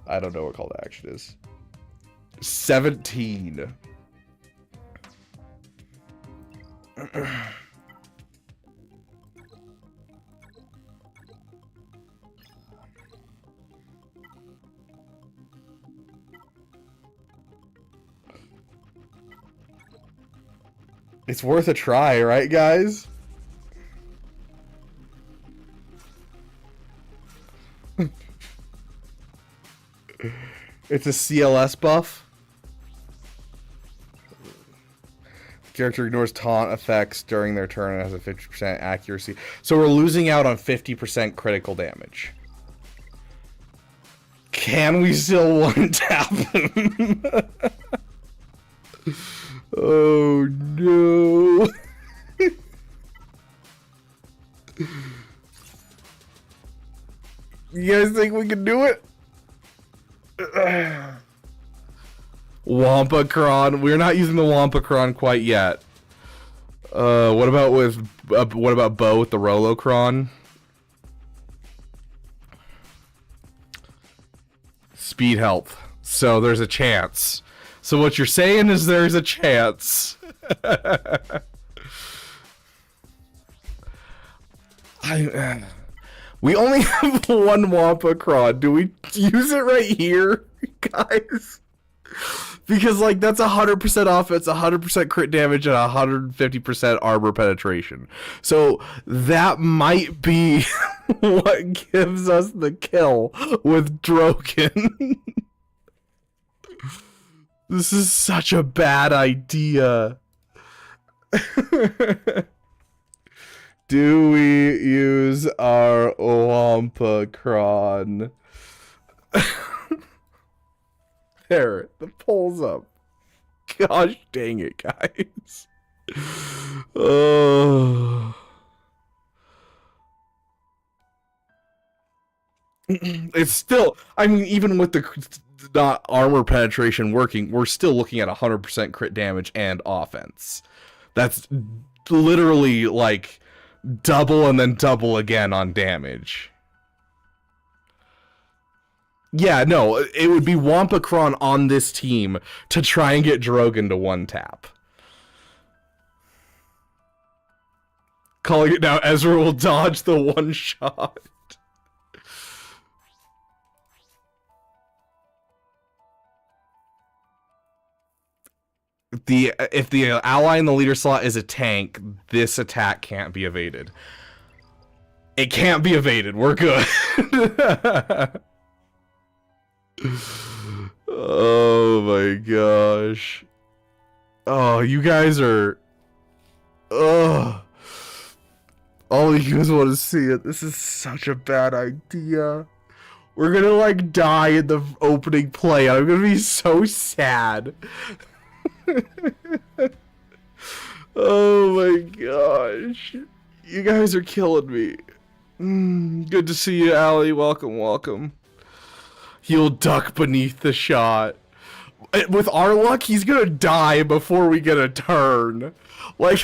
I don't know what call to action is. 17. It's worth a try, right, guys? It's a CLS buff. The character ignores taunt effects during their turn and has a 50% accuracy. So we're losing out on 50% critical damage. Can we still one-tap him? Oh no. You guys think we can do it? Wampacron. We're not using the Wampacron quite yet. What about Bo with the Rolocron? Speed health. So there's a chance. So what you're saying is there's a chance. We only have one Wampacron. Do we use it right here, guys? Because, like, that's 100% offense, 100% crit damage, and 150% armor penetration. So that might be what gives us the kill with Drogon. This is such a bad idea. Do we use our Wampacron? There, the poll's up. Gosh dang it, guys. Oh. It's still, I mean, even with the not armor penetration working, we're still looking at 100% crit damage and offense. That's literally like double and then double again on damage. Yeah, no, it would be Wampacron on this team to try and get Drogon to one tap. Calling it now, Ezra will dodge the one shot. If the ally in the leader slot is a tank, this attack can't be evaded. It can't be evaded. We're good. Oh my gosh. Oh, you guys are... Ugh. All you guys want to see it. This is such a bad idea. We're gonna, like, die in the opening play. I'm gonna be so sad. Oh my gosh. You guys are killing me. Good to see you, Allie. Welcome, welcome. He'll duck beneath the shot. With our luck, he's gonna die before we get a turn. Like,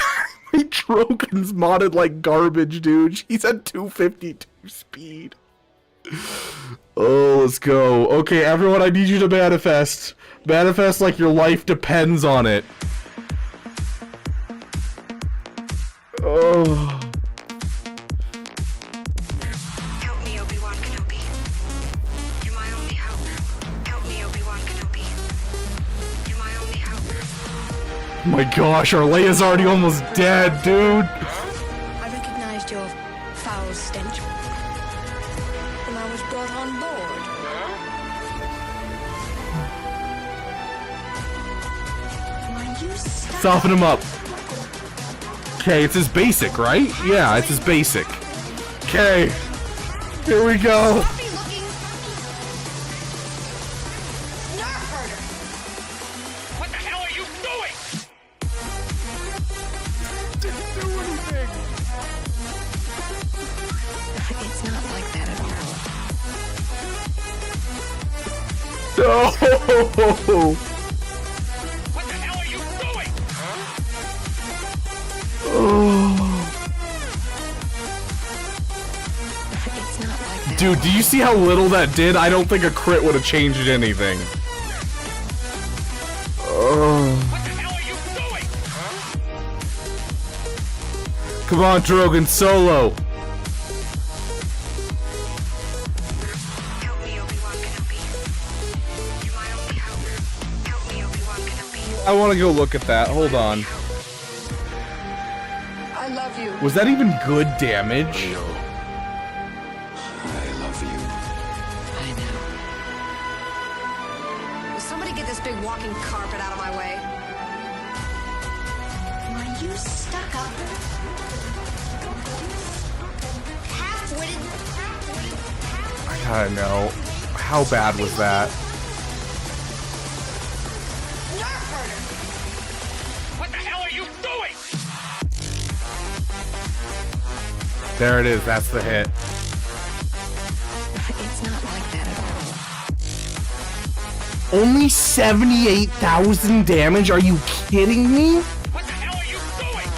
Drogon's modded like garbage, dude. He's at 252 speed. Oh, let's go. Okay, everyone, I need you to manifest. Manifest like your life depends on it. Oh. Help me, Obi-Wan Kenobi. You're my only hope. Help me, Obi-Wan Kenobi. You're my only hope. Oh my gosh, our Leia's already almost dead, dude. I recognized your foul stench when I was brought on board. Soften him up. Okay, it's his basic, right? Yeah, it's his basic. Okay, here we go. What the hell are you doing? Didn't do anything. It's not like that at all. No. What the hell are you doing? It's not like that. Dude, do you see how little that did? I don't think a crit would have changed anything. What the hell are you doing? Come on, Drogon, solo. Help me, Obi-Wan Kenobi. You're my only hope. Help me, Obi-Wan Kenobi. I want to go look at that. Hold on. I love you. Was that even good damage? I love you. I know. Will somebody get this big walking carpet out of my way? Are you stuck up? Half-witted? I gotta know. How bad was that? Nerf herder! What the hell are you doing? There it is. That's the hit. It's not like that at all. Only 78,000 damage? Are you kidding me? What the hell are you doing?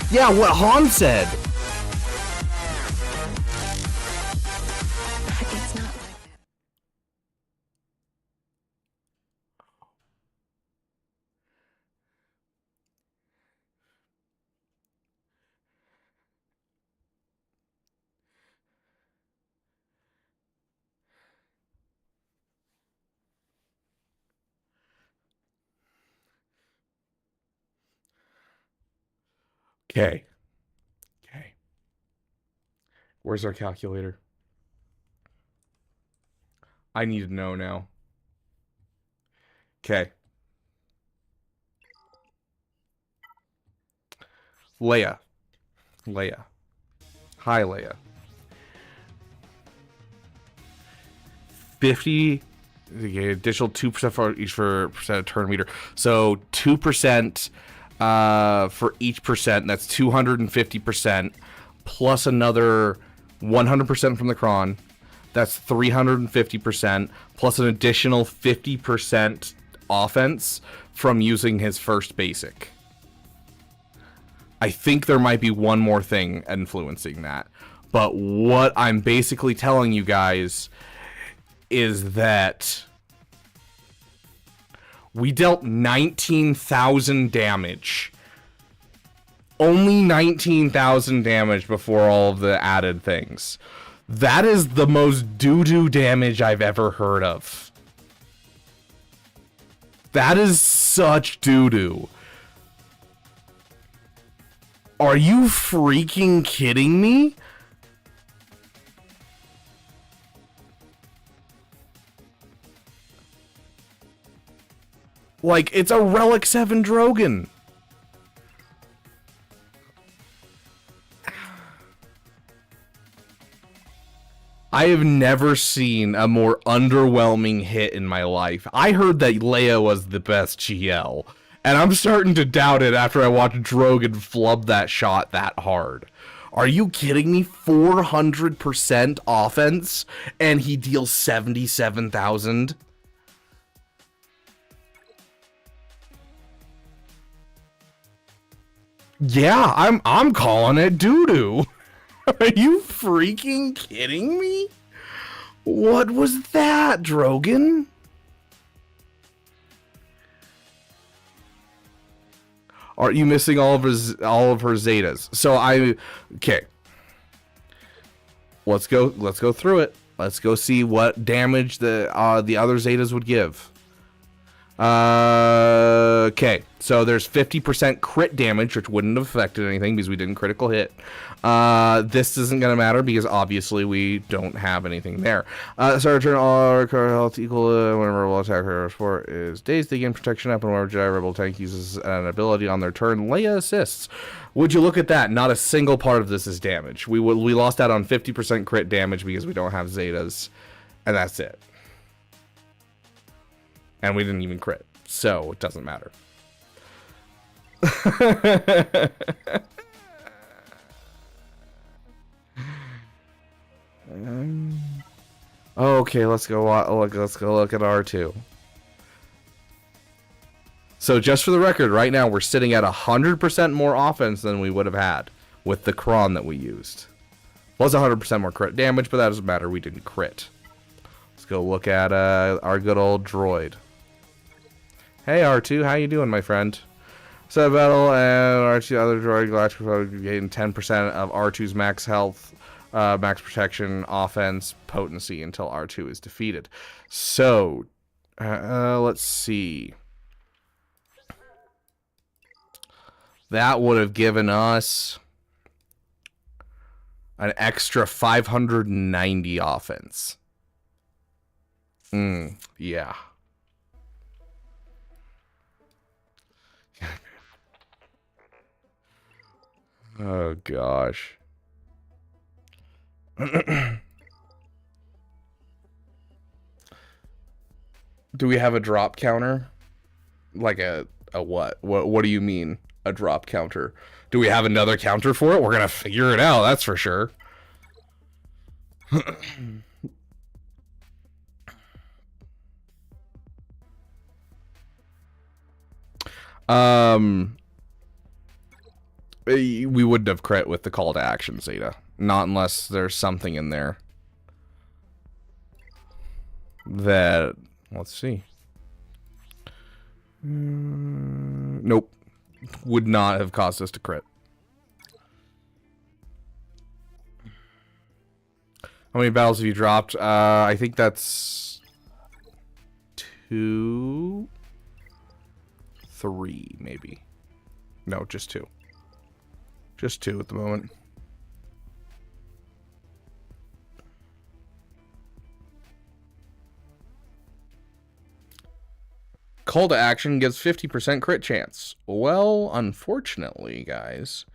Yeah, what Han said. It's not like that. Okay. Okay. Where's our calculator? I need to know now. Okay. Leia. Hi, Leia. 50... Okay, additional 2% for each for percent of turn meter. So 2% for each percent. That's 250%. Plus another 100% from the Kron. That's 350%. Plus an additional 50% offense from using his first basic. I think there might be one more thing influencing that. But what I'm basically telling you guys is that we dealt 19,000 damage. Only 19,000 damage before all of the added things. That is the most doo-doo damage I've ever heard of. That is such doo-doo. Are you freaking kidding me? Like, it's a Relic 7 Drogon. I have never seen a more underwhelming hit in my life. I heard that Leia was the best GL, and I'm starting to doubt it after I watched Drogon flub that shot that hard. Are you kidding me? 400% offense, and he deals 77,000? Yeah, I'm calling it doo-doo. Are you freaking kidding me? What was that, Drogon? Are you missing all of her Zetas? So okay. Let's go through it. Let's go see what damage the other Zetas would give. Okay, so there's 50% crit damage, which wouldn't have affected anything because we didn't critical hit. This isn't going to matter because obviously we don't have anything there. So return all our current health equal whenever rebel attack or support is dazed. They gain protection up, and whenever Jedi rebel tank uses an ability on their turn, Leia assists. Would you look at that? Not a single part of this is damage. We lost out on 50% crit damage because we don't have Zetas, and that's it. And we didn't even crit, so it doesn't matter. Okay, let's go look at R2. So just for the record, right now we're sitting at 100% more offense than we would have had with the Kron that we used. Was 100% more crit damage, but that doesn't matter. We didn't crit. Let's go look at our good old droid. Hey R2, how you doing, my friend? Set battle and R2 other droid Galactic gain 10% of R2's max health, max protection, offense, potency until R2 is defeated. So, let's see. That would have given us an extra 590 offense. Yeah. Oh gosh. Do we have a drop counter? Like a what? What do you mean? A drop counter? Do we have another counter for it? We're gonna figure it out, that's for sure. We wouldn't have crit with the call to action Zeta. Not unless there's something in there that, let's see. Nope. Would not have caused us to crit. How many battles have you dropped? I think that's 2, 3, maybe. No, just 2. Just 2 at the moment. Call to action gives 50% crit chance. Well, unfortunately, guys,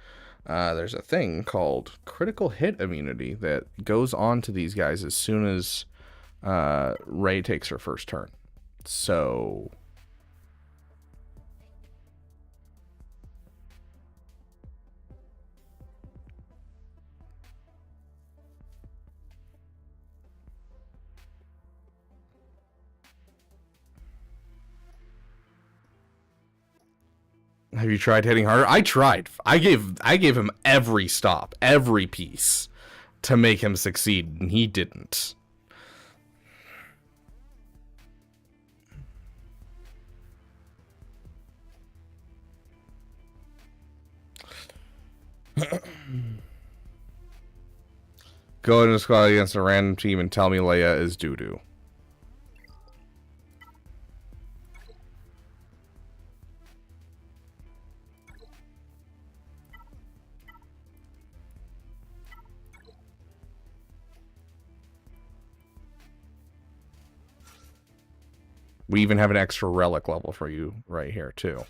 there's a thing called critical hit immunity that goes on to these guys as soon as Rey takes her first turn. So have you tried hitting harder? I tried. I gave him every stop, every piece to make him succeed, and he didn't. Go into a squad against a random team and tell me Leia is doo-doo. We even have an extra relic level for you right here, too.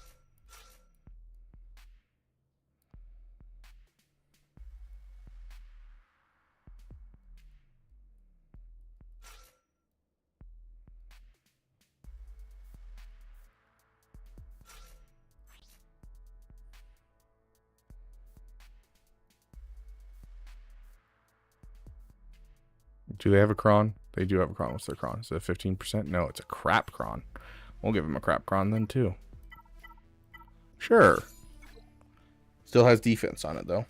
Do they have a cron? They do have a cron. What's their cron? Is it 15%? No, it's a crap cron. We'll give him a crap cron then, too. Sure. Still has defense on it, though.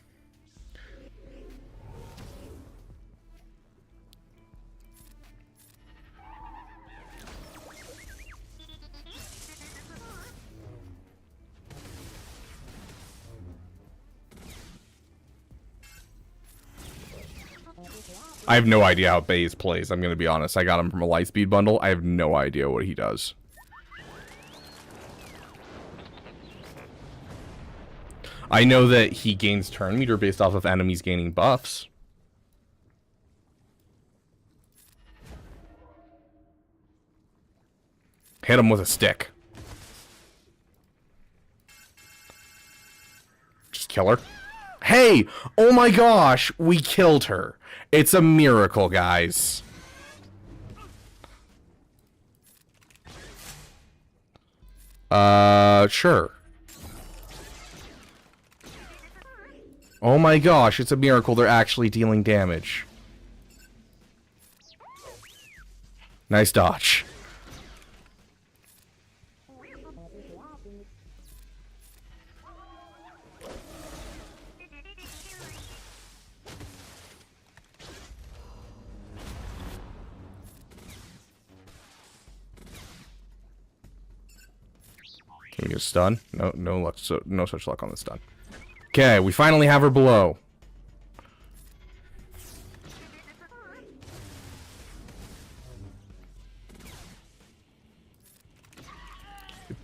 I have no idea how Baze plays, I'm going to be honest. I got him from a Lightspeed bundle. I have no idea what he does. I know that he gains turn meter based off of enemies gaining buffs. Hit him with a stick. Just kill her. Hey! Oh my gosh! We killed her. It's a miracle, guys. Sure. Oh my gosh, it's a miracle they're actually dealing damage. Nice dodge. Can we get a stun? No luck. So no such luck on the stun. Okay, we finally have her below.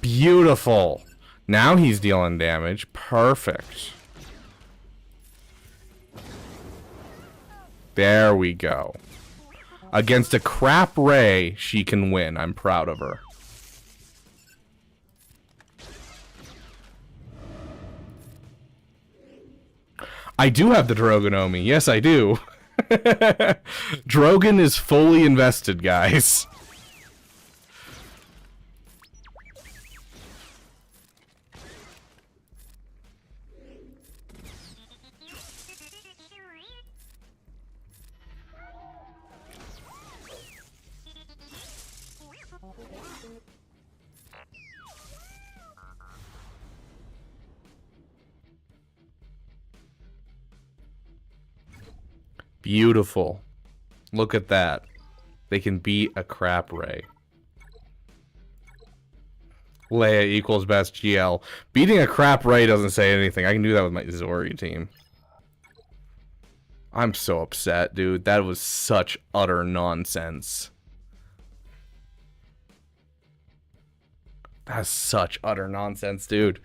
Beautiful. Now he's dealing damage. Perfect. There we go. Against a crap Rey, she can win. I'm proud of her. I do have the Droganomi. Yes, I do. Drogon is fully invested, guys. Beautiful. Look at that. They can beat a crap Rey. Leia equals best GL. Beating a crap Rey doesn't say anything. I can do that with my Zori team. I'm so upset, dude. That was such utter nonsense. That's such utter nonsense, dude.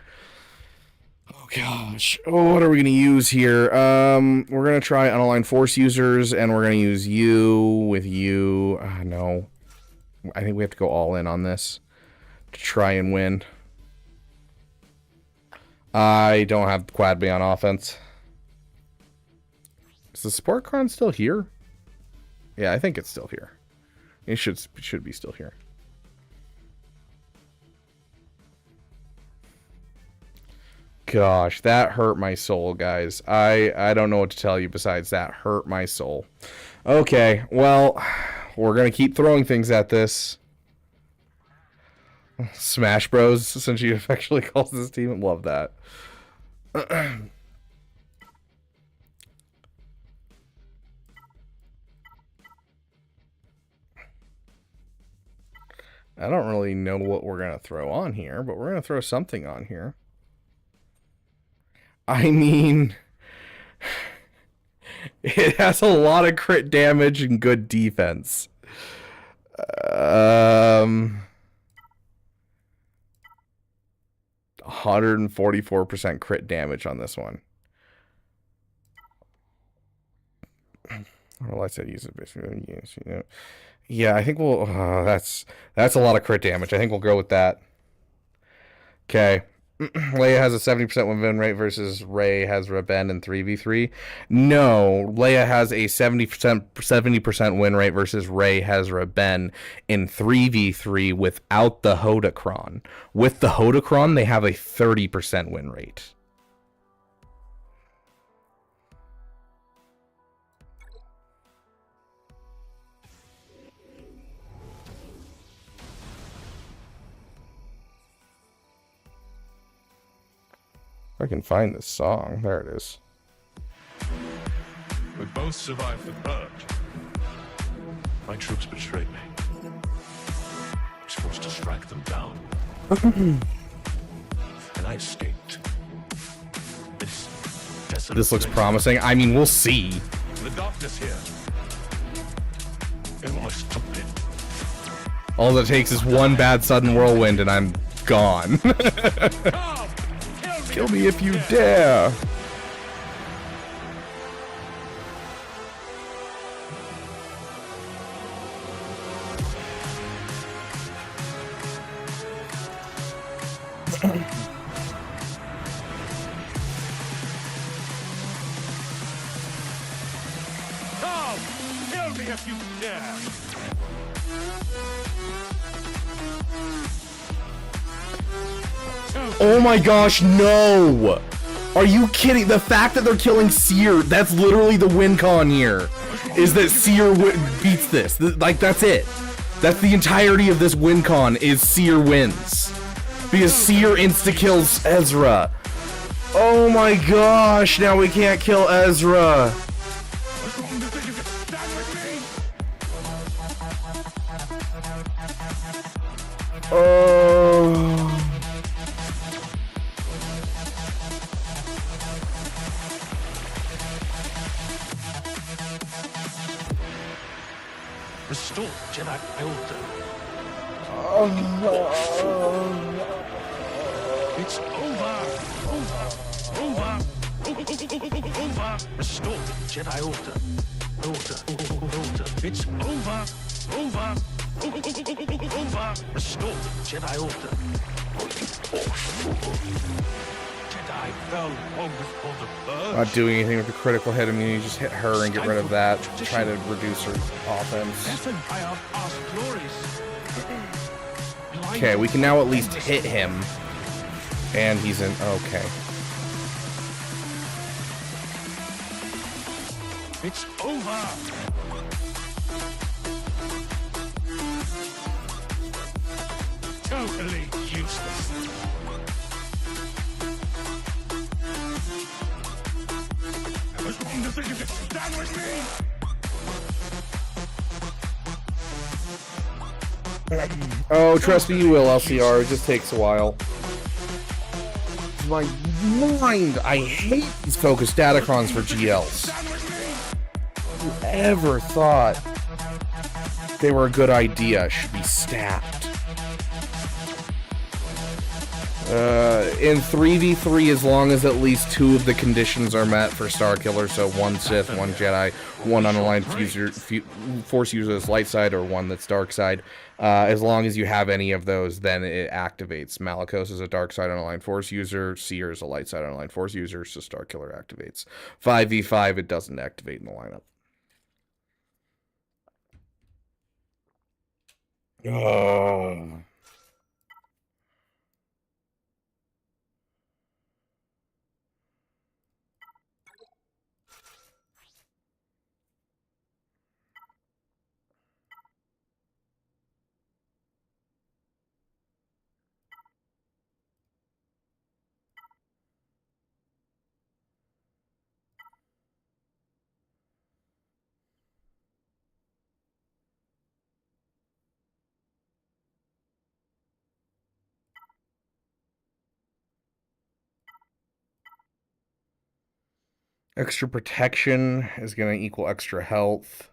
Oh gosh. Oh, what are we gonna use here? We're gonna try unaligned force users, and we're gonna use you with you. No. I think we have to go all in on this to try and win. I don't have Quadby on offense. Is the Sportcron still here? Yeah, I think it's still here. It should be still here. Gosh, that hurt my soul, guys. I don't know what to tell you besides that hurt my soul. Okay, well, we're going to keep throwing things at this. Smash Bros, since you actually calls this team. Love that. I don't really know what we're going to throw on here, but we're going to throw something on here. I mean, it has a lot of crit damage and good defense. 144% crit damage on this one. Well, I said use it. Yeah, I think we'll. That's a lot of crit damage. I think we'll go with that. Okay. Leia has a 70% win rate versus Rey has Reben in 3v3. No, Leia has a 70% win rate versus Rey has Reben in 3v3 without the Hodacron. With the Hodacron, they have a 30% win rate. I can find this song. There it is. We both survived the purge. My troops betrayed me. I was forced to strike them down. And I escaped. This looks promising. I mean, we'll see. The darkness here. It was stupid. All it takes is one bad sudden whirlwind and I'm gone. Kill me if you dare. Come! Kill me if you dare! Oh my gosh, no! Are you kidding? The fact that they're killing Seer, that's literally the win con here. Is that Seer beats this. Like, that's it. That's the entirety of this win con, is Seer wins. Because Seer insta-kills Ezra. Oh my gosh, now we can't kill Ezra. Oh... Restore Jedi Order. It's over. Over. Restore Jedi Order. Order. It's over. Restore Jedi Order. Jedi fell long before the birth. Not doing anything with the critical hit. I mean, you just hit her and get rid of that. Try to reduce her offense. Okay, we can now at least hit him. And he's in... Okay. It's over. Totally useless. I was wrong to think of it. Stand with me. Oh, trust me, you will, LCR. It just takes a while. My mind! I hate these focused Datacrons for GLs. Whoever thought they were a good idea should be stabbed. In 3v3, as long as at least 2 of the conditions are met for Starkiller, so 1 Sith, 1 Jedi, 1 unaligned Force user that's light side, or 1 that's dark side. As long as you have any of those, then it activates. Malicos is a dark side unaligned Force user, Seer is a light side unaligned Force user, so Starkiller activates. 5v5, it doesn't activate in the lineup. Oh. Extra protection is going to equal extra health.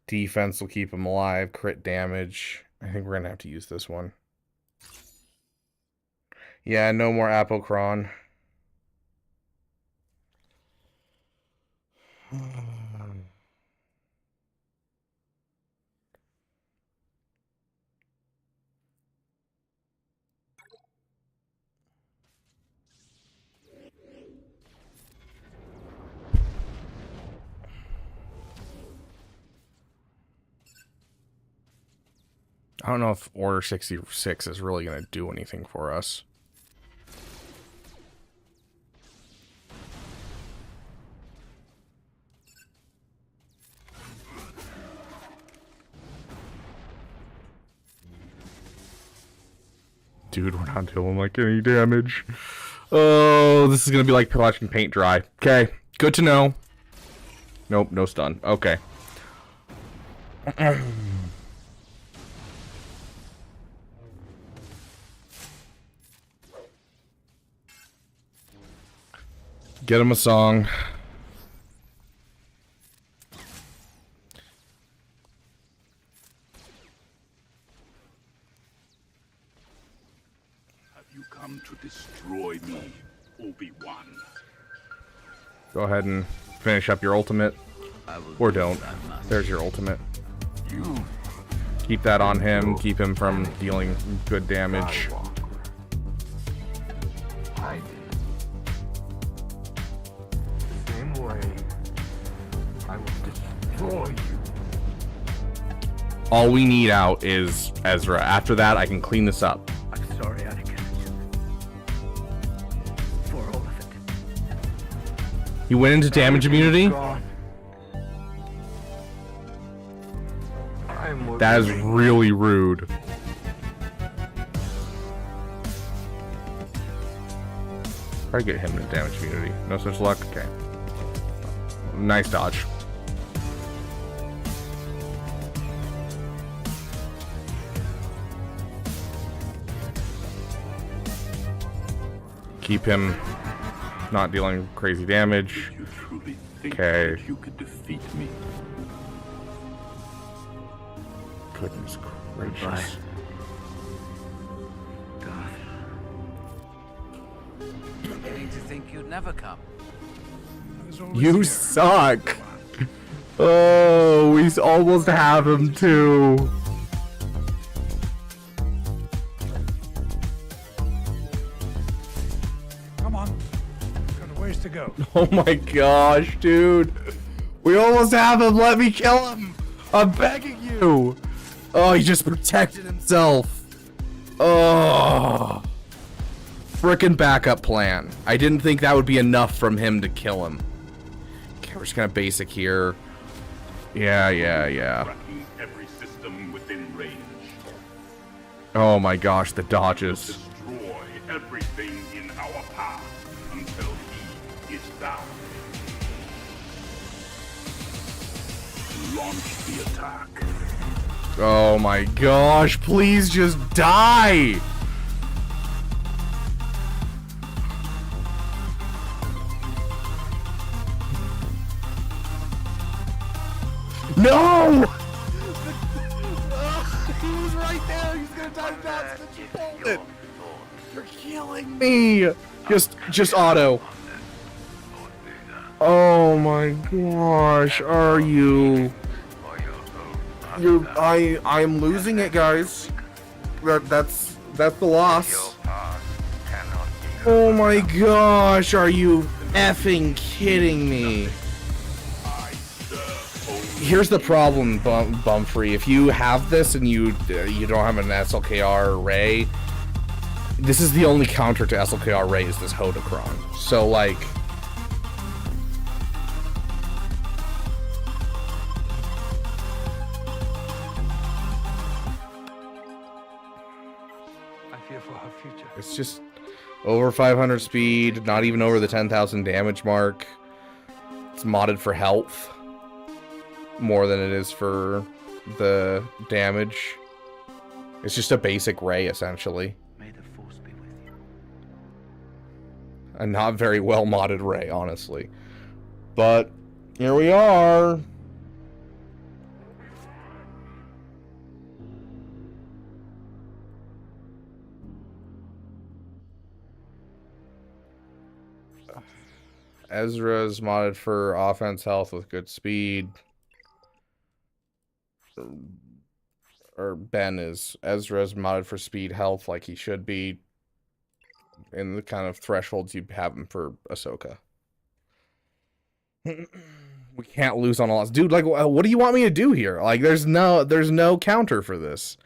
Defense will keep him alive. Crit damage. I think we're going to have to use this one. Yeah, no more Apocron. I don't know if Order 66 is really going to do anything for us. Dude, we're not dealing like any damage. Oh, this is going to be like watching paint dry. Okay, good to know. Nope, no stun. Okay. Get him a song. Have you come to destroy me, Obi-Wan? Go ahead and finish up your ultimate. Or don't. There's your ultimate. Keep that on him. Keep him from dealing good damage. All we need out is Ezra. After that, I can clean this up. I'm sorry, Anakin. For all of it. He went into damage immunity? Gone. That is really rude. Try to get him into damage immunity. No such luck? Okay. Nice dodge. Keep him not dealing crazy damage. You truly think Okay. that you could defeat me? Goodness gracious. Beginning to think you'd never come. You suck. Oh, we almost have him too. Come on. Got a ways to go. Oh my gosh, dude. We almost have him. Let me kill him. I'm begging you. Oh, he just protected himself. Oh. Frickin' backup plan. I didn't think that would be enough from him to kill him. Okay, we're just gonna basic here. Yeah. Tracking every system within range. Oh my gosh, the dodges. Destroy everything in our path until he is down. Launch the attack. Oh my gosh, please just die! No! He was right there, he's gonna die fast, but you pulled it! You're killing me. Just auto. Oh my gosh, are you? I'm losing it, guys. That's the loss. Oh my gosh, are you effing kidding me? Here's the problem, Bumfree. If you have this and you don't have an SLKR Ray, this is the only counter to SLKR Ray is this Hodocron. So like, I fear for her future. it's just over 500 speed, not even over the 10,000 damage mark. It's modded for health more than it is for the damage. It's just a basic Ray, essentially. May the force be with you. A not very well modded Ray, honestly. But here we are. Ezra's modded for offense health with good speed. Or Ben is. Ezra's modded for speed health like he should be. In the kind of thresholds you have him for Ahsoka. We can't lose on all this. Dude, like, what do you want me to do here? Like, there's no counter for this.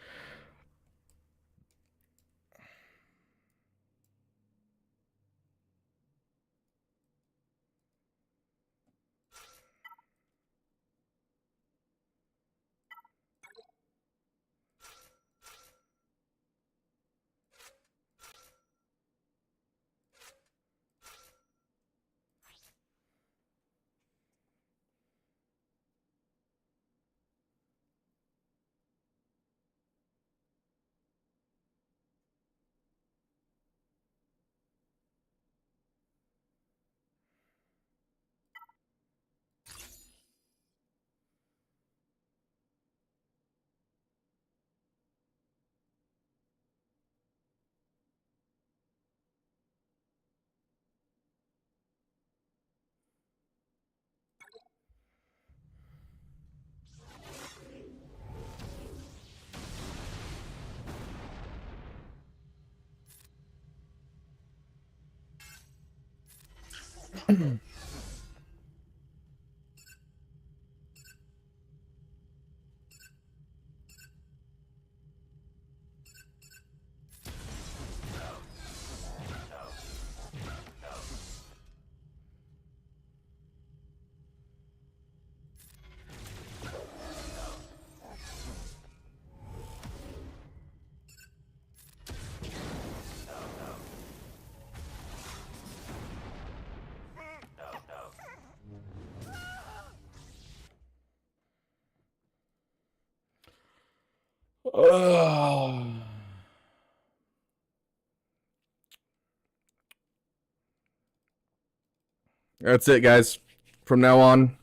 That's it, guys. From now on,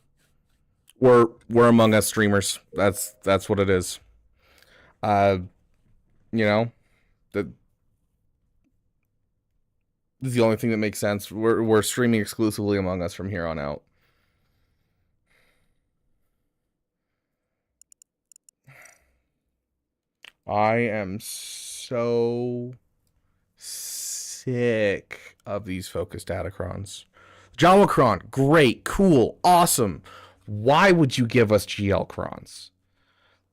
we're Among Us streamers. That's what it is. You know, this is the only thing that makes sense. We're streaming exclusively Among Us from here on out. I am so sick of these focused Datacrons. Jawacron, great, cool, awesome. Why would you give us GL Crons?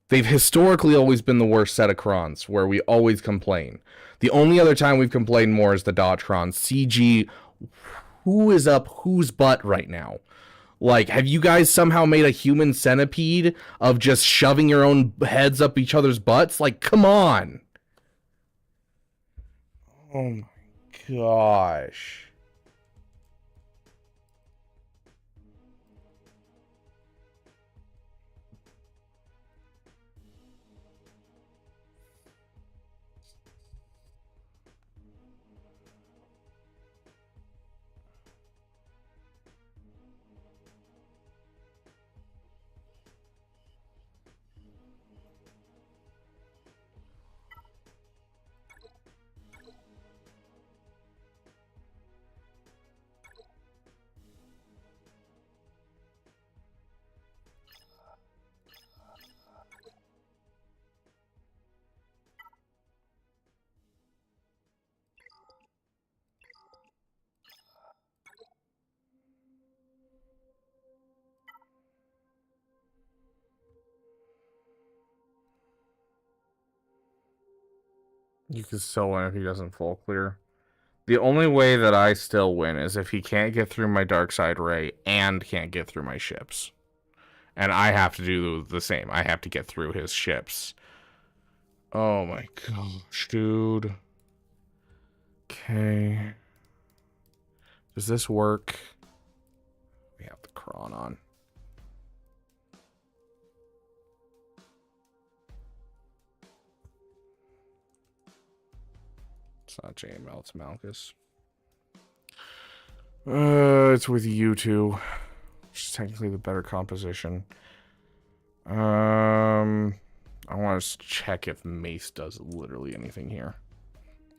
They've historically always been the worst set of Crons, where we always complain. The only other time we've complained more is the Datacron. CG, who is up whose butt right now? Like, have you guys somehow made a human centipede of just shoving your own heads up each other's butts? Like, come on. Oh my gosh. You can still win if he doesn't full clear. The only way that I still win is if he can't get through my dark side ray and can't get through my ships. And I have to do the same. I have to get through his ships. Oh my gosh, dude. Okay. Does this work? We have the cron on. It's not JML, it's Malchus. It's with you two. Which is technically the better composition. I want to check if Mace does literally anything here.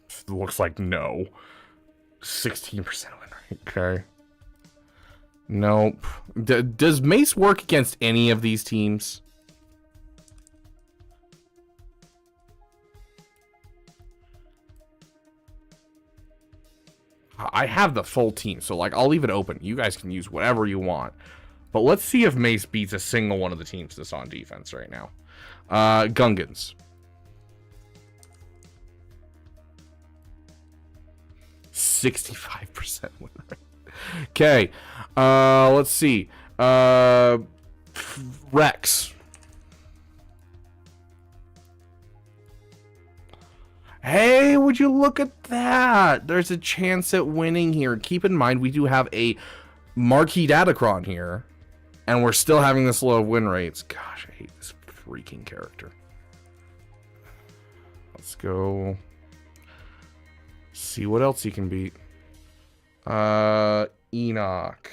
It looks like no. 16% win rate. Okay. Nope. Does Mace work against any of these teams? I have the full team, so like I'll leave it open. You guys can use whatever you want. But let's see if Mace beats a single one of the teams that's on defense right now. Gungans. 65% win rate. Okay. Let's see. Rex. Hey, would you look at that? There's a chance at winning here. Keep in mind, we do have a marquee Datacron here, and we're still having this low win rates. Gosh, I hate this freaking character. Let's go see what else he can beat. Enoch.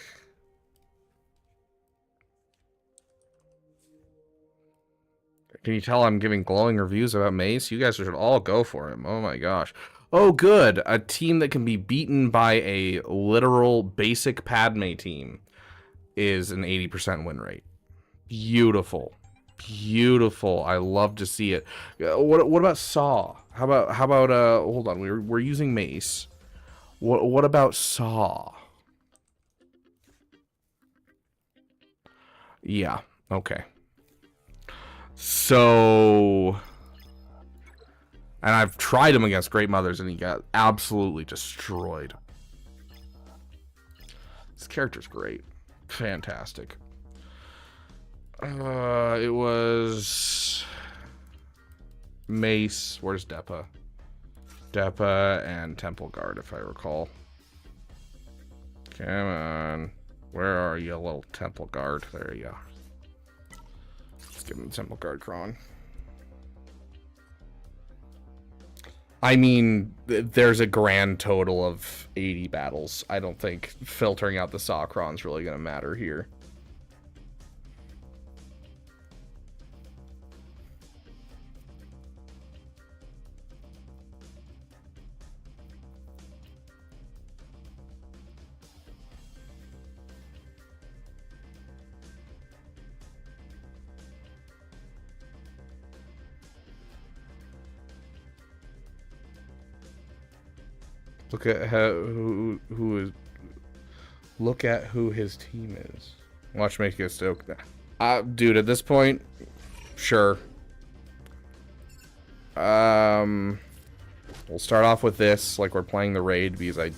Can you tell I'm giving glowing reviews about Mace? You guys should all go for him. Oh my gosh. Oh, good. A team that can be beaten by a literal basic Padme team is an 80% win rate. Beautiful. Beautiful. I love to see it. What about Saw? How about hold on. We're using Mace. What about Saw? Yeah. Okay. So, and I've tried him against Great Mothers and he got absolutely destroyed. This character's great. Fantastic. It was Mace. Where's Depa? Depa and Temple Guard, if I recall. Come on. Where are you, little Temple Guard? There you go. Let's give him the Temple Guard Cron. I mean, there's a grand total of 80 battles. I don't think filtering out the Sawcron's really going to matter here. Look at look at who his team is. Watch me get stoked. Dude, at this point, sure. We'll start off with this, like we're playing the raid, because I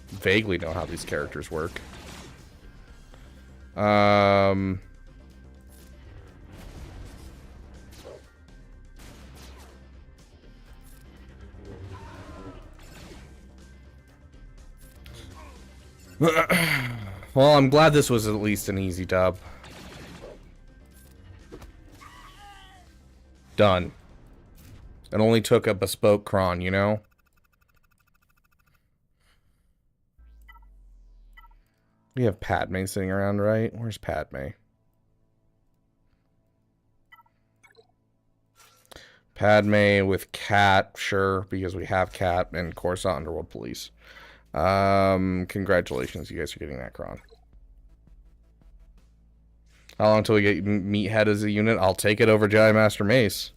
vaguely know how these characters work. Well, I'm glad this was at least an easy dub. Done. It only took a bespoke cron, you know? We have Padme sitting around, right? Where's Padme? Padme with Cat, sure, because we have Cat and Coruscant Underworld Police. Congratulations, you guys are getting that cron. How long until we get Meathead as a unit? I'll take it over Jedi Master Mace.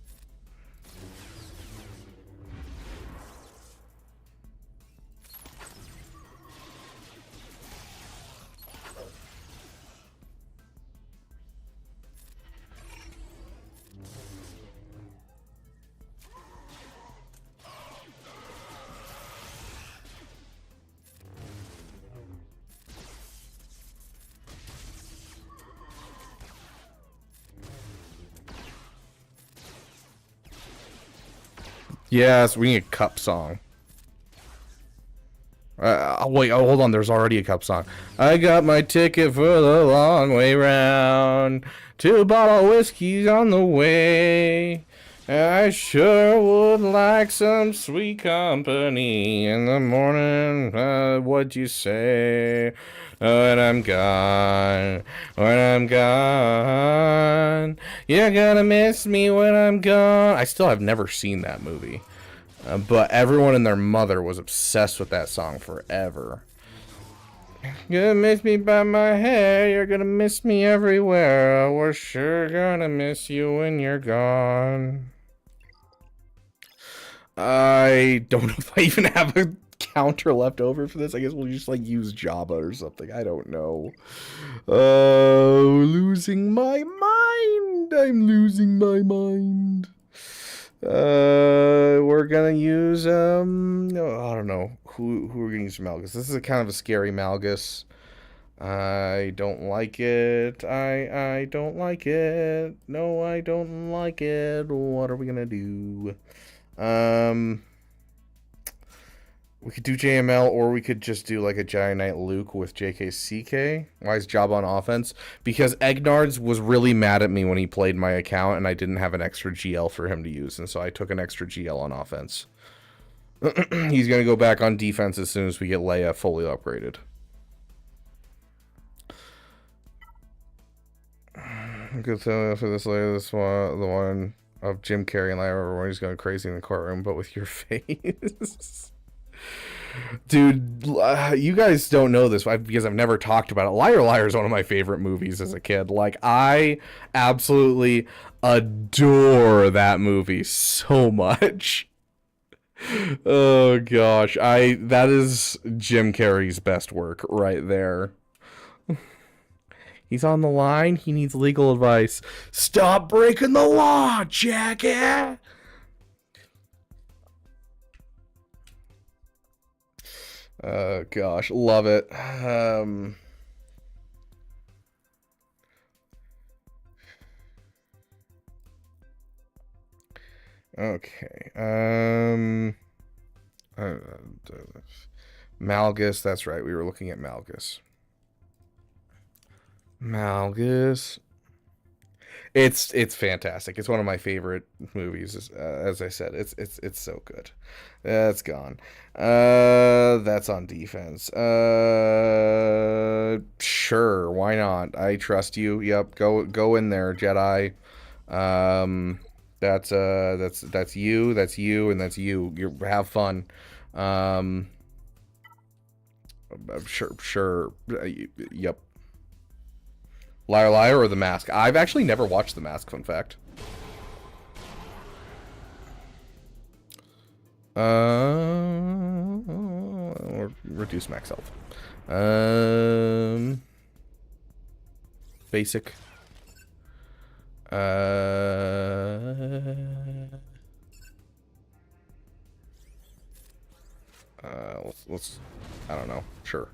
Yes, we need a cup song. Wait, hold on. There's already a cup song. I got my ticket for the long way round. 2 bottle whiskeys on the way. I sure would like some sweet company in the morning. What'd you say? When I'm gone, when I'm gone, you're gonna miss me when I'm gone. I still have never seen that movie, but everyone and their mother was obsessed with that song forever. You're gonna miss me by my hair, you're gonna miss me everywhere. We're sure gonna miss you when you're gone. I don't know if I even have a counter left over for this. I guess we'll just like use Java or something. I don't know. Losing my mind. I'm losing my mind. We're gonna use no, I don't know who we're gonna use for Malgus. This is a kind of a scary Malgus. I don't like it. I don't like it. No, I don't like it. What are we gonna do? We could do JML, or we could just do like a Jedi Knight Luke with JKCK. Why is Job on offense? Because Egnards was really mad at me when he played my account, and I didn't have an extra GL for him to use, and so I took an extra GL on offense. He's gonna go back on defense as soon as we get Leia fully upgraded. Good thing for this Leia, this one, the one of Jim Carrey and Leia, everyone is going crazy in the courtroom, but with your face. Dude, you guys don't know this because I've never talked about it. Liar Liar is one of my favorite movies as a kid. Like, I absolutely adore that movie so much. Oh gosh, that is Jim Carrey's best work right there. He's on the line. He needs legal advice. Stop breaking the law, Jackie! Oh, gosh. Love it. Okay. Malgus. That's right. We were looking at Malgus. Malgus. It's fantastic. It's one of my favorite movies. As I said, it's so good. That's gone. That's on defense. Sure, why not? I trust you. Yep, go in there, Jedi. That's you. That's you, and that's you. You have fun. Sure. Yep. Liar Liar or The Mask? I've actually never watched The Mask, fun fact. Or reduce max health. Basic. Let's I don't know. Sure.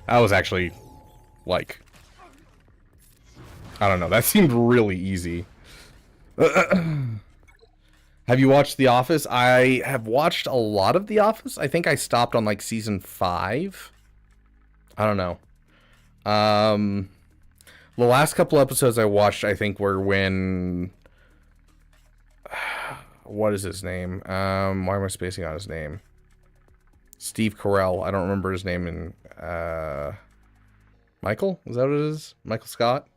That was actually, like, I don't know. That seemed really easy. Have you watched The Office? I have watched a lot of The Office. I think I stopped on, like, season 5. I don't know. The last couple episodes I watched, I think, were when... What is his name? Why am I spacing on his name? Steve Carell. I don't remember his name in Michael? Is that what it is? Michael Scott?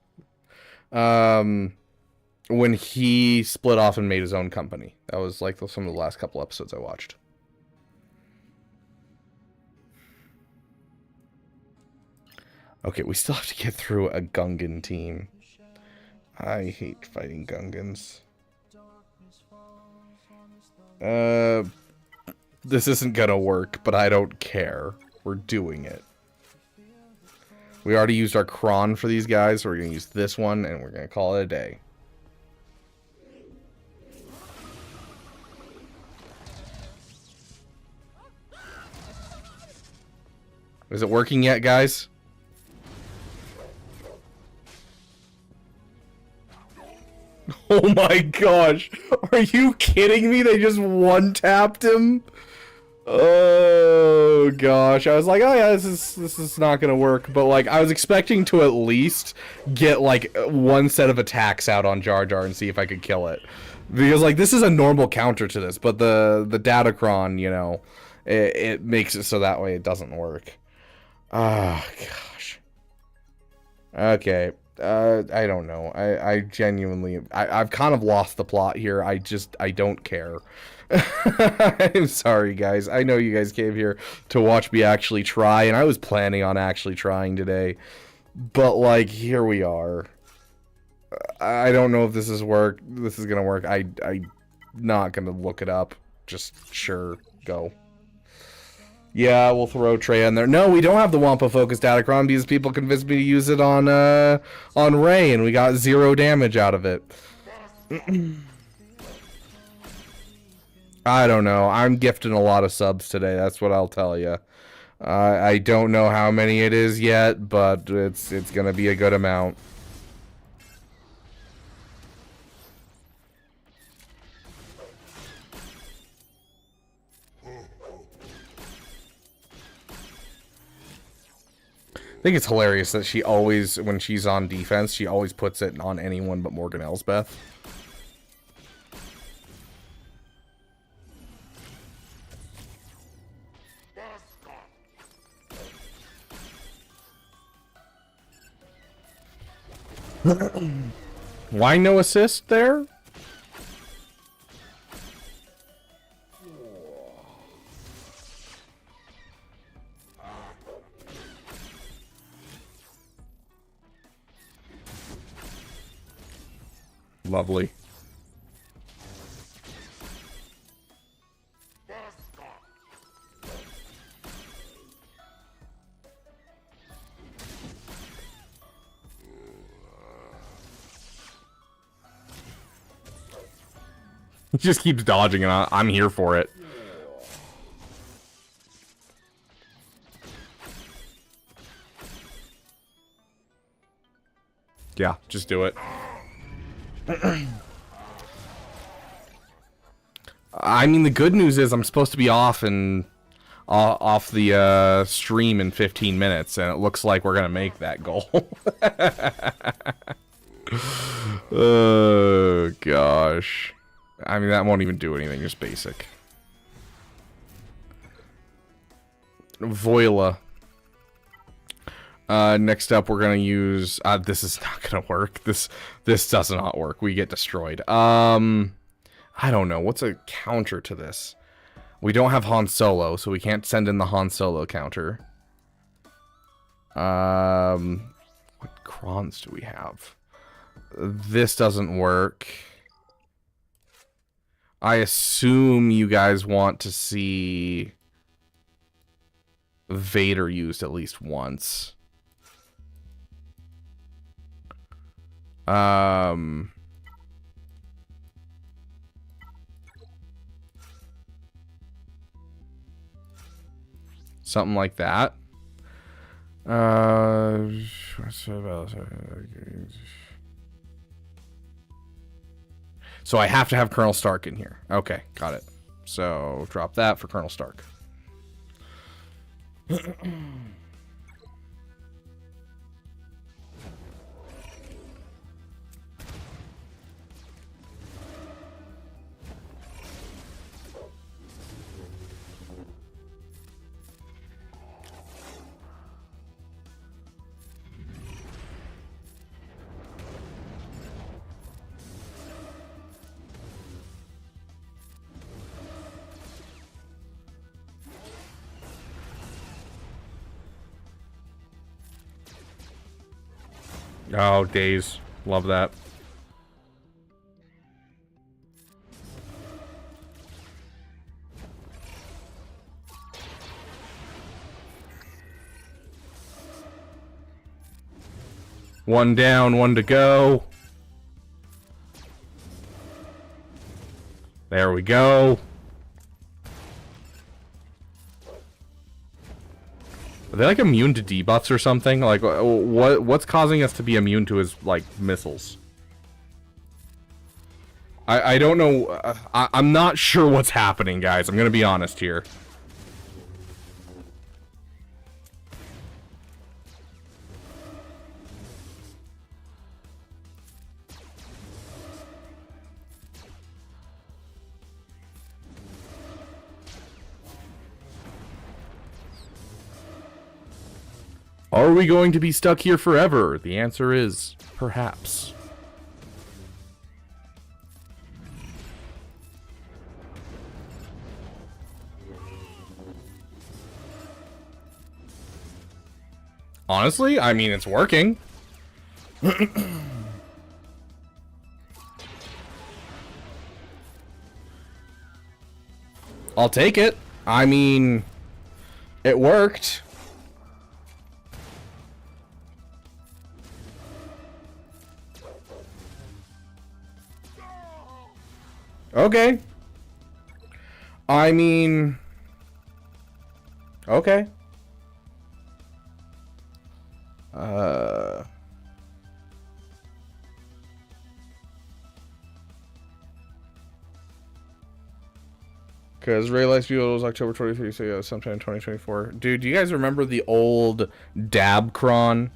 When he split off and made his own company. That was like some of the last couple episodes I watched. Okay, we still have to get through a Gungan team. I hate fighting Gungans. This isn't gonna work, but I don't care. We're doing it. We already used our Kron for these guys, so we're gonna use this one, and we're gonna call it a day. Is it working yet, guys? Oh my gosh. Are you kidding me? They just one-tapped him? Oh gosh. I was like, oh yeah, this is not gonna work. But like, I was expecting to at least get like one set of attacks out on Jar Jar and see if I could kill it. Because like, this is a normal counter to this, but the Datacron, you know, it makes it so that way it doesn't work. Oh gosh. Okay. I don't know. I genuinely, I've kind of lost the plot here. I don't care. I'm sorry, guys. I know you guys came here to watch me actually try, and I was planning on actually trying today. But, like, here we are. I don't know if this is gonna work. I'm not gonna look it up. Just, sure, go. Yeah, we'll throw Trey in there. No, we don't have the Wampa Focus Datacron because people convinced me to use it on Rey, and we got 0 damage out of it. I don't know. I'm gifting a lot of subs today. That's what I'll tell you. I don't know how many it is yet, but it's gonna be a good amount. I think it's hilarious that she always, when she's on defense, she always puts it on anyone but Morgan Elsbeth. Why no assist there? Lovely. He just keeps dodging, and I'm here for it. Yeah, just do it. I mean, the good news is I'm supposed to be off the stream in 15 minutes, and it looks like we're gonna make that goal. Oh gosh. I mean, that won't even do anything, just basic. Voila. Next up, we're gonna use. This is not gonna work. This does not work. We get destroyed. I don't know. What's a counter to this? We don't have Han Solo, so we can't send in the Han Solo counter. What Krons do we have? This doesn't work. I assume you guys want to see Vader used at least once. Something like that. So I have to have Colonel Stark in here. Okay, got it. So drop that for Colonel Stark. Oh, days. Love that. One down, one to go. There we go. Are they like immune to debuffs or something? Like what's causing us to be immune to his like missiles? I don't know. I'm not sure what's happening, guys. I'm gonna be honest here. Are we going to be stuck here forever? The answer is perhaps. Honestly, I mean, it's working. I'll take it. I mean, it worked. Okay. I mean... Okay. Because Ray Lightspeed was October 23, so yeah, sometime in 2024. Dude, do you guys remember the old Datacron?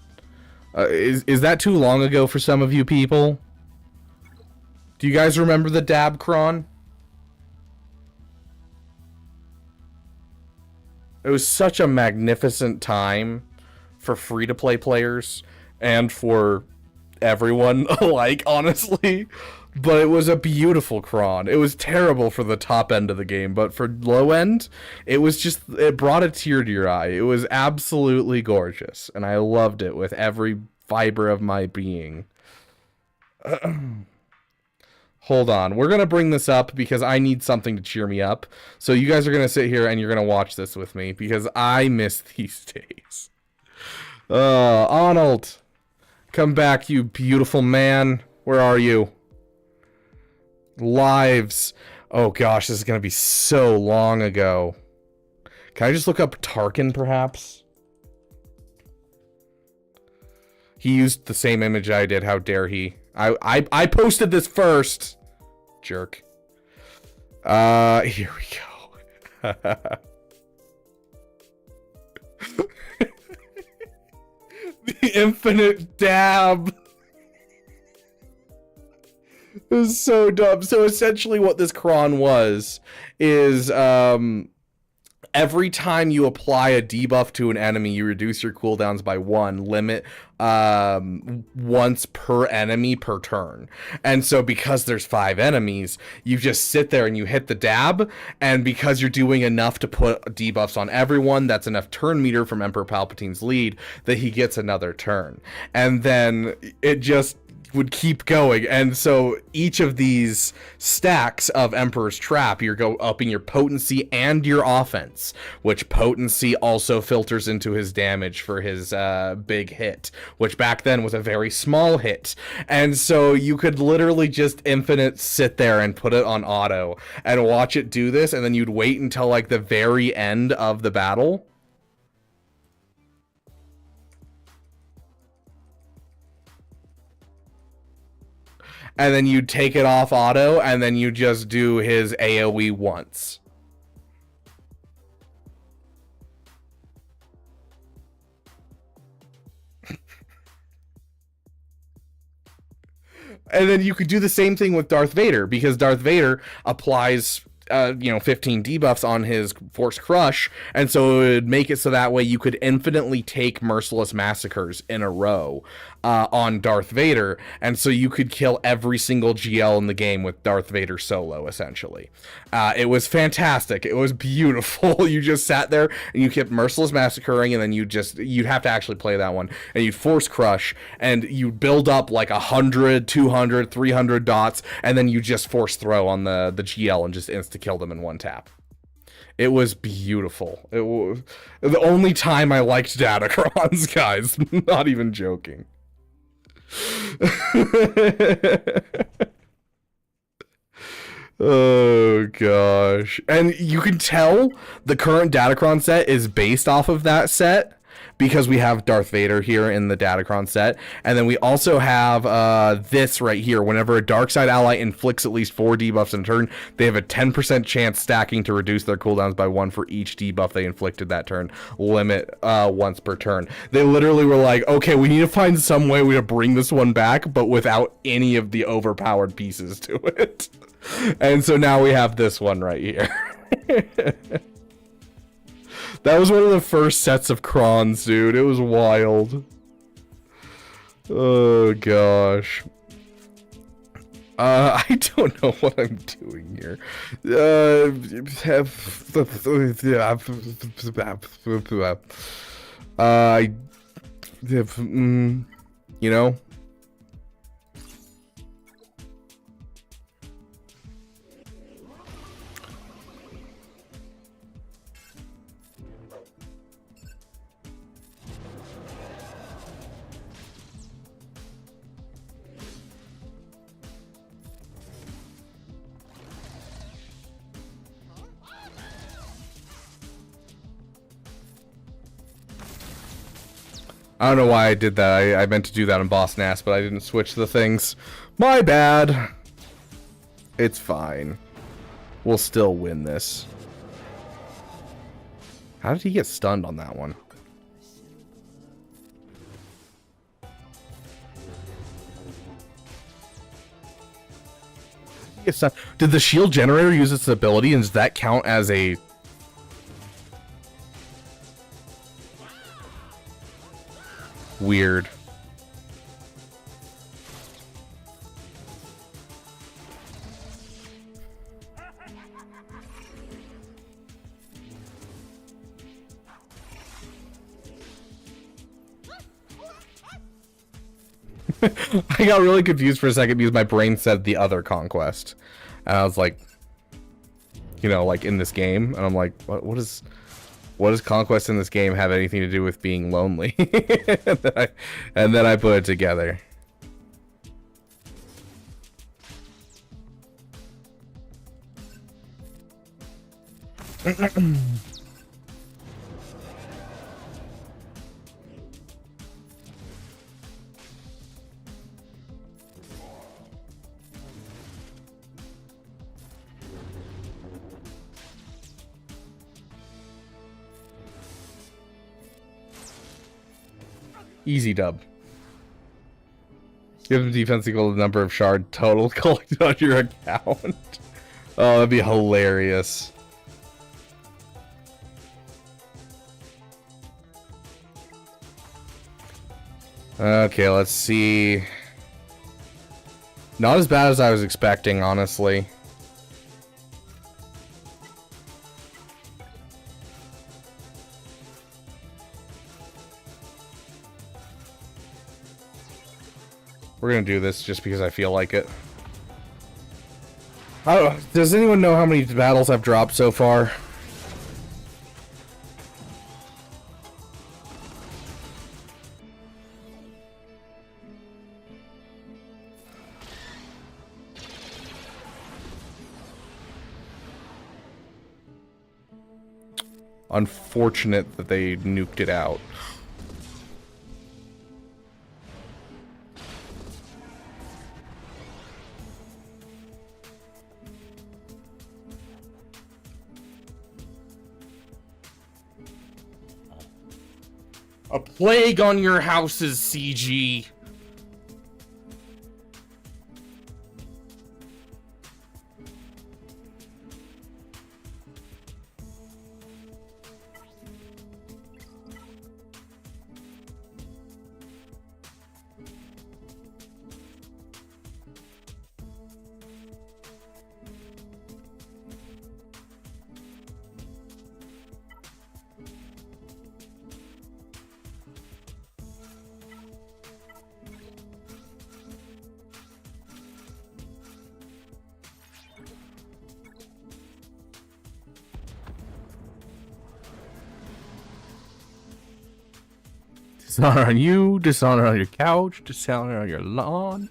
Is that too long ago for some of you people? Do you guys remember the Datacron? It was such a magnificent time for free-to-play players and for everyone alike, honestly. But it was a beautiful cron. It was terrible for the top end of the game, but for low end, it was just, it brought a tear to your eye. It was absolutely gorgeous, and I loved it with every fiber of my being. Hold on. We're going to bring this up because I need something to cheer me up. So you guys are going to sit here and you're going to watch this with me because I miss these days. Arnold. Come back, you beautiful man. Where are you? Lives. Oh gosh, this is going to be so long ago. Can I just look up Tarkin, perhaps? He used the same image I did. How dare he? I posted this first. Jerk. Here we go. The infinite dab. It was so dumb. So essentially what this cron was is every time you apply a debuff to an enemy, you reduce your cooldowns by 1, limit once per enemy per turn. And so because there's 5 enemies, you just sit there and you hit the dab, and because you're doing enough to put debuffs on everyone, that's enough turn meter from Emperor Palpatine's lead that he gets another turn. And then it just would keep going, and so each of these stacks of Emperor's Trap, you're upping your potency and your offense, which potency also filters into his damage for his big hit, which back then was a very small hit. And so you could literally just infinite sit there and put it on auto and watch it do this, and then you'd wait until like the very end of the battle. And then you take it off auto, and then you just do his AoE once. And then you could do the same thing with Darth Vader, because Darth Vader applies 15 debuffs on his Force Crush, and so it would make it so that way you could infinitely take Merciless Massacres in a row on Darth Vader, and so you could kill every single GL in the game with Darth Vader solo, essentially. It was fantastic. It was beautiful. You just sat there and you kept merciless massacring, and then you'd have to actually play that one, and you'd force crush, and you'd build up like 100, 200, 300 dots, and then you just force throw on the GL and just insta-kill them in one tap. It was beautiful. It was the only time I liked Datacrons, guys. Not even joking. Oh gosh. And you can tell the current Datacron set is based off of that set, because we have Darth Vader here in the Datacron set, and then we also have this right here. Whenever a dark side ally inflicts at least 4 debuffs in a turn, they have a 10% chance stacking to reduce their cooldowns by 1 for each debuff they inflicted that turn. Limit once per turn. They literally were like, okay, we need to find some way to bring this one back, but without any of the overpowered pieces to it. And so now we have this one right here. That was one of the first sets of crons, dude. It was wild. Oh, gosh. I don't know what I'm doing here. You know? I don't know why I did that. I meant to do that on Boss Nass, but I didn't switch the things. My bad. It's fine. We'll still win this. How did he get stunned on that one? Did the shield generator use its ability, and does that count as a... Weird. I got really confused for a second because my brain said the other conquest. And I was like, you know, like in this game. And I'm like, what does conquest in this game have anything to do with being lonely? and then I put it together. Easy dub. Give them defense equal to the number of shard total collected on your account. Oh, that'd be hilarious. Okay, let's see. Not as bad as I was expecting, honestly. We're gonna do this just because I feel like it. Oh, does anyone know how many battles I've dropped so far? Unfortunate that they nuked it out. A plague on your houses, CG. Dishonor on you, dishonor on your couch, dishonor on your lawn.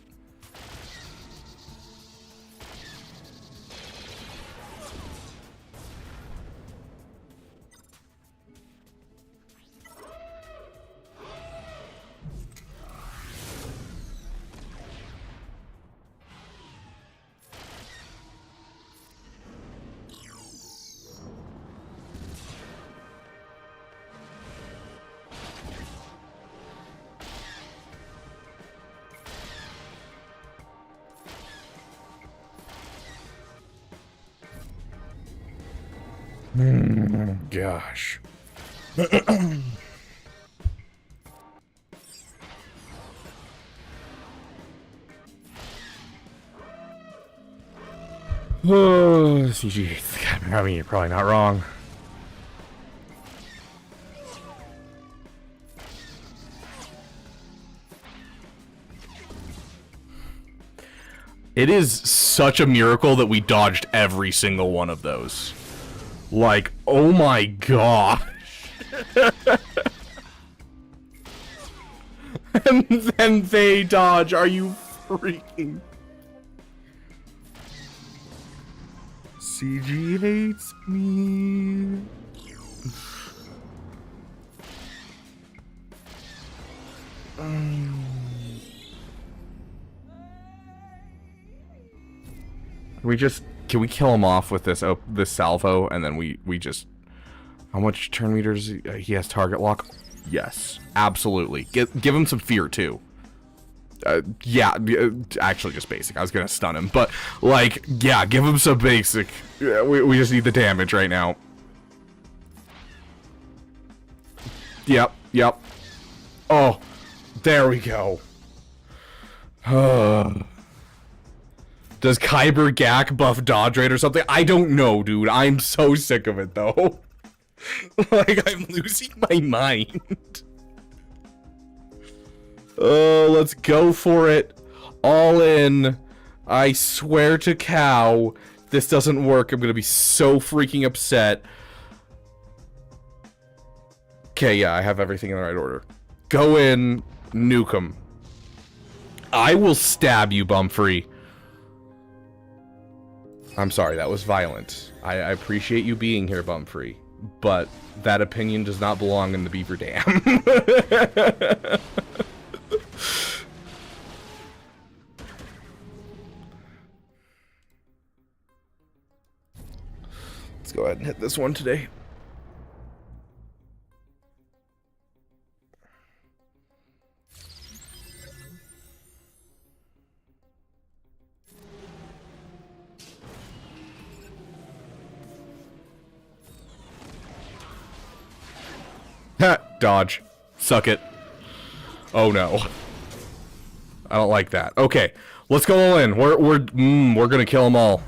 Gosh. Oh, CG. I mean, you're probably not wrong. It is such a miracle that we dodged every single one of those. Like, oh my gosh. And then they dodge. Are you freaking... CG hates me. Can we kill him off with this this salvo, and then we just... How much turn meters? He has target lock? Yes, absolutely. Give him some fear, too. Yeah, actually just basic. I was gonna stun him, but, like, yeah, give him some basic. Yeah, we just need the damage right now. Yep. Oh, there we go. Does Kyber GAC buff dodge rate or something? I don't know, dude. I'm so sick of it, though. Like, I'm losing my mind. Oh, let's go for it. All in. I swear to cow, this doesn't work. I'm gonna be so freaking upset. Okay, yeah, I have everything in the right order. Go in, nuke him. I will stab you, Bumfree. I'm sorry, that was violent. I appreciate you being here, Bumfree, but that opinion does not belong in the Beaver Dam. Let's go ahead and hit this one today. Dodge. Suck it. Oh no. I don't like that. Okay, let's go all in. We're gonna kill them all.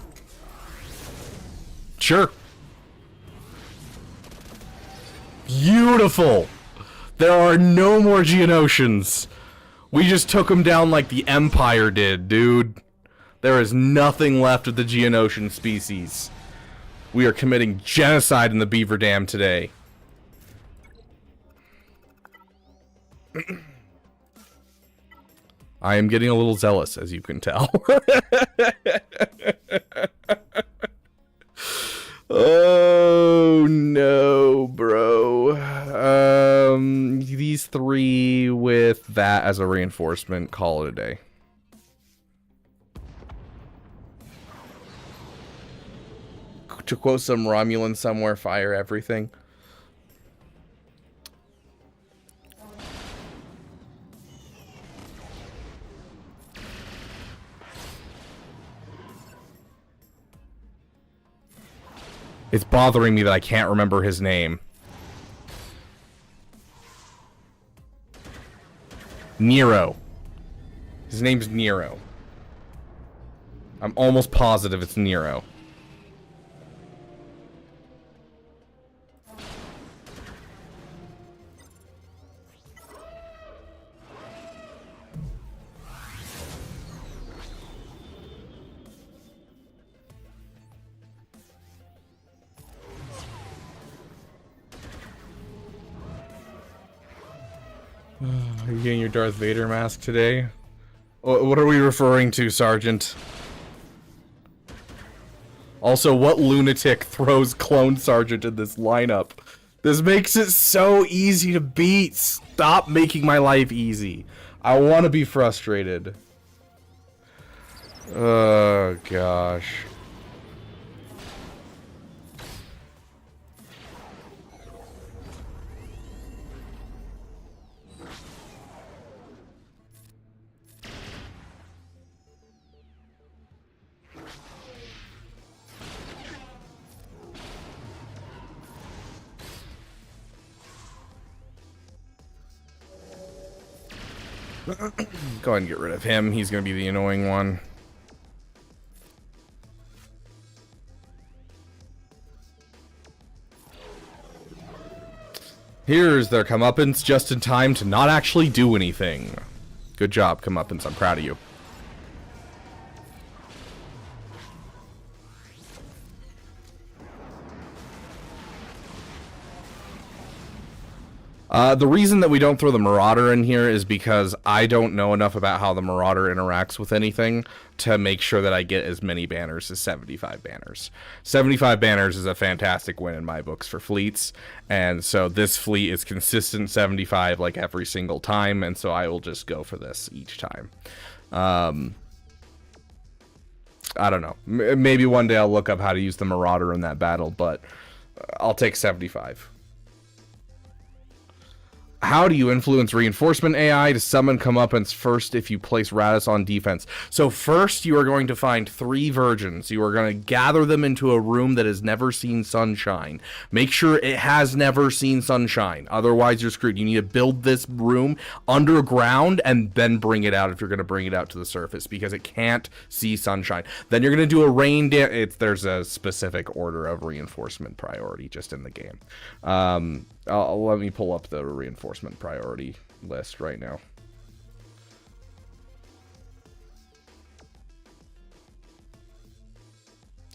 Sure. Beautiful. There are no more Geonosians. We just took them down like the Empire did, dude. There is nothing left of the Geonosian species. We are committing genocide in the Beaver Dam today. I am getting a little zealous, as you can tell. Oh no, bro. These three with that as a reinforcement, call it a day. To quote some Romulan somewhere, fire everything. It's bothering me that I can't remember his name. Nero. His name's Nero. I'm almost positive it's Nero. Are you getting your Darth Vader mask today? What are we referring to, Sergeant? Also, what lunatic throws Clone Sergeant in this lineup? This makes it so easy to beat. Stop making my life easy. I want to be frustrated. Oh, gosh. Go ahead and get rid of him. He's going to be the annoying one. Here's their comeuppance just in time to not actually do anything. Good job, comeuppance. I'm proud of you. The reason that we don't throw the Marauder in here is because I don't know enough about how the Marauder interacts with anything to make sure that I get as many banners as 75 banners. 75 banners is a fantastic win in my books for fleets, and so this fleet is consistent 75 like every single time, and so I will just go for this each time. I don't know. Maybe one day I'll look up how to use the Marauder in that battle, but I'll take 75. How do you influence reinforcement AI to summon comeuppance first if you place Radis on defense? So first you are going to find 3 virgins. You are going to gather them into a room that has never seen sunshine. Make sure it has never seen sunshine. Otherwise you're screwed. You need to build this room underground and then bring it out if you're going to bring it out to the surface because it can't see sunshine. Then you're going to do a rain dance. There's a specific order of reinforcement priority just in the game. Let me pull up the reinforcement priority list right now.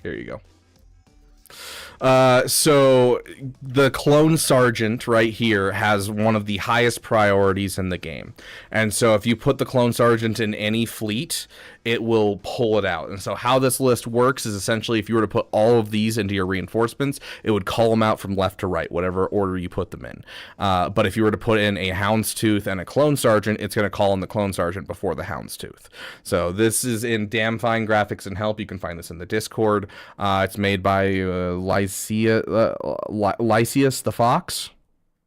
Here you go. So the Clone Sergeant right here has one of the highest priorities in the game. And so if you put the Clone Sergeant in any fleet, it will pull it out. And so how this list works is essentially if you were to put all of these into your reinforcements, it would call them out from left to right, whatever order you put them in. But if you were to put in a Houndstooth and a Clone Sergeant, it's going to call in the Clone Sergeant before the Houndstooth. So this is in damn fine graphics and help. You can find this in the Discord. It's made by Lysius the Fox.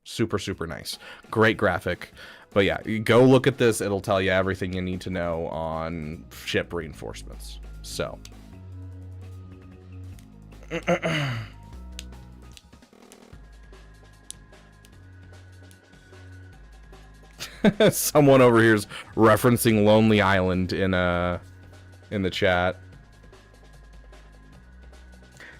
Super nice, great graphic. But yeah, you go look at this. It'll tell you everything you need to know on ship reinforcements. So someone over here is referencing Lonely Island in the chat.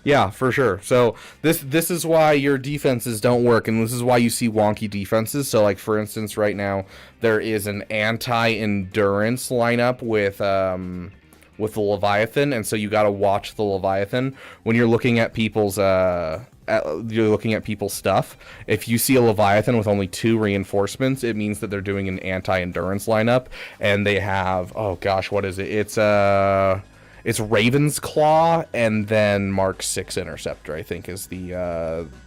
Yeah, for sure. So this is why your defenses don't work, and this is why you see wonky defenses. So like for instance, right now there is an anti-endurance lineup with the Leviathan, and so you got to watch the Leviathan when you're looking at people's stuff. If you see a Leviathan with only 2 reinforcements, it means that they're doing an anti-endurance lineup, and they have, oh gosh, what is it? It's Raven's Claw and then Mark 6 Interceptor, I think, is the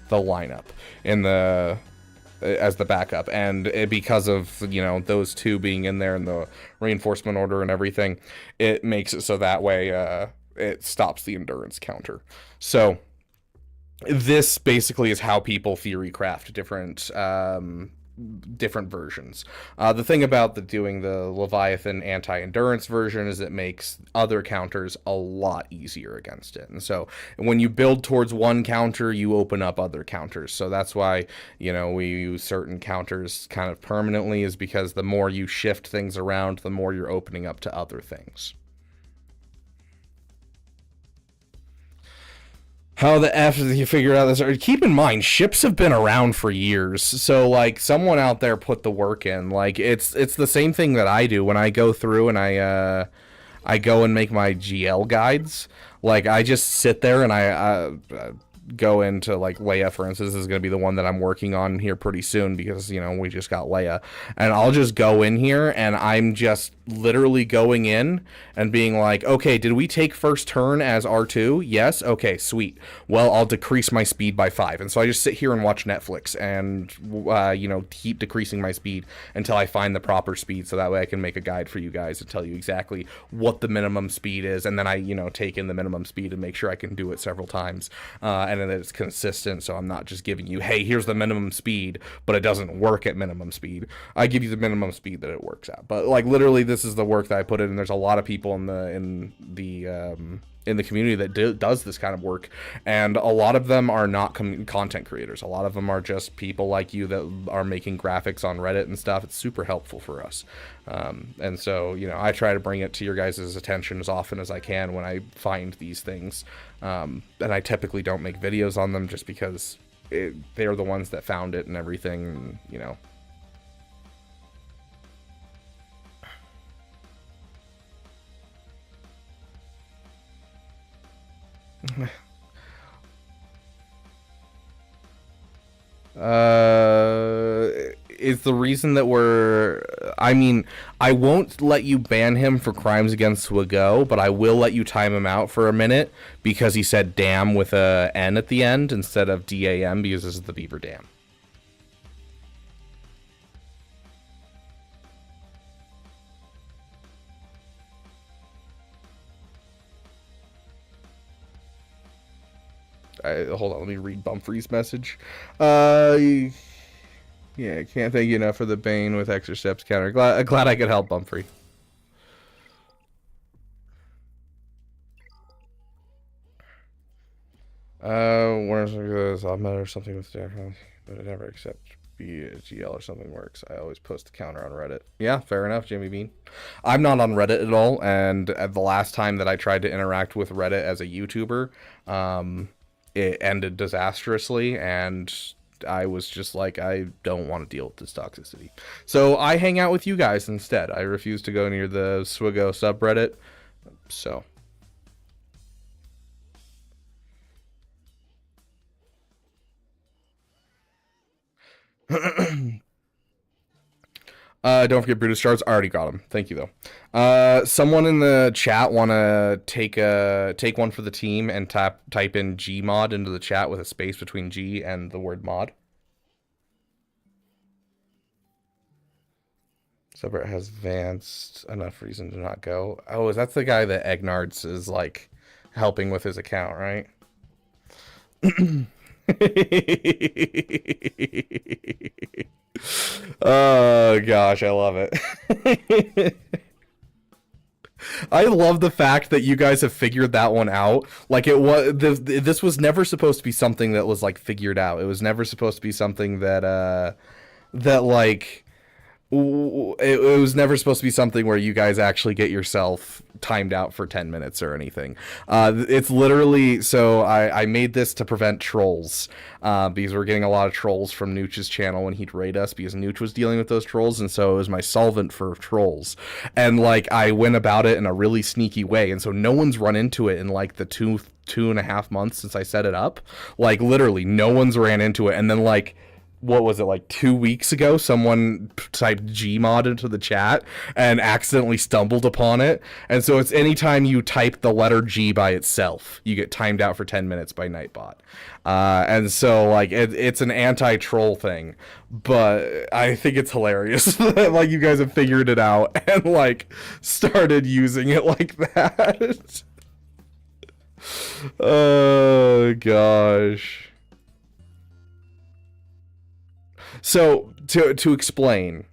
lineup as the backup. And because of, those 2 being in there in the reinforcement order and everything, it makes it so that way it stops the endurance counter. So this basically is how people theory craft different versions. The thing about doing the Leviathan anti-endurance version is it makes other counters a lot easier against it. And so when you build towards one counter, you open up other counters. So that's why, we use certain counters kind of permanently, is because the more you shift things around, the more you're opening up to other things. How the F did you figure out this? Keep in mind, ships have been around for years. So, like, someone out there put the work in. Like, it's the same thing that I do when I go through and I go and make my GL guides. Like, I just sit there and I go into like Leia, for instance, is going to be the one that I'm working on here pretty soon because, you know, we just got Leia. And I'll just go in here and I'm just literally going in and being like, okay, did we take first turn as R2? Yes. Okay, sweet. Well, I'll decrease my speed by 5. And so I just sit here and watch Netflix and, you know, keep decreasing my speed until I find the proper speed. So that way I can make a guide for you guys to tell you exactly what the minimum speed is. And then I, you know, take in the minimum speed and make sure I can do it several times. And then it's consistent. So I'm not just giving you, hey, here's the minimum speed, but it doesn't work at minimum speed. I give you the minimum speed that it works at. But like literally this is the work that I put in, and there's a lot of people in the community that does this kind of work, and a lot of them are not content creators. A lot of them are just people like you that are making graphics on Reddit and stuff. It's super helpful for us. And so, you know, I try to bring it to your guys' attention as often as I can when I find these things. And I typically don't make videos on them just because they're the ones that found it and everything, and, you know. Is the reason that I mean, I won't let you ban him for crimes against Swago, but I will let you time him out for a minute because he said damn with a N at the end instead of DAM, because this is the Beaver Dam. Hold on, let me read Bumfrey's message. Yeah, can't thank you enough for the Bane with extra steps counter. Glad I could help, Bumfrey. Where's this? I'll matter something with Datacron, but I never accept GL or something works. I always post the counter on Reddit. Yeah, fair enough, Jimmy Bean. I'm not on Reddit at all, and at the last time that I tried to interact with Reddit as a YouTuber, it ended disastrously, and I was just like, I don't want to deal with this toxicity. So I hang out with you guys instead. I refuse to go near the Swigo subreddit. So. Don't forget Brutus Shards. I already got him. Thank you, though. Someone in the chat want to take one for the team and type in Gmod into the chat with a space between G and the word mod. Subreddit has advanced enough reason to not go. Oh, is that the guy that Egnards is like helping with his account, right? Oh gosh, I love it. I love the fact that you guys have figured that one out. Like it was this was never supposed to be something that was like figured out. It was never supposed to be something that like it was never supposed to be something where you guys actually get yourself timed out for 10 minutes or anything. It's literally, so I made this to prevent trolls, because we're getting a lot of trolls from Nooch's channel when he'd raid us, because Nooch was dealing with those trolls, and so it was my solvent for trolls. And like I went about it in a really sneaky way, and so no one's run into it in like the two and a half months since I set it up. Like literally no one's ran into it. And then like, what was it, like 2 weeks ago, someone typed Gmod into the chat and accidentally stumbled upon it. And so it's anytime you type the letter G by itself, you get timed out for 10 minutes by Nightbot. And so like it's an anti-troll thing, but I think it's hilarious that like you guys have figured it out and like started using it like that. Oh gosh. So, to explain,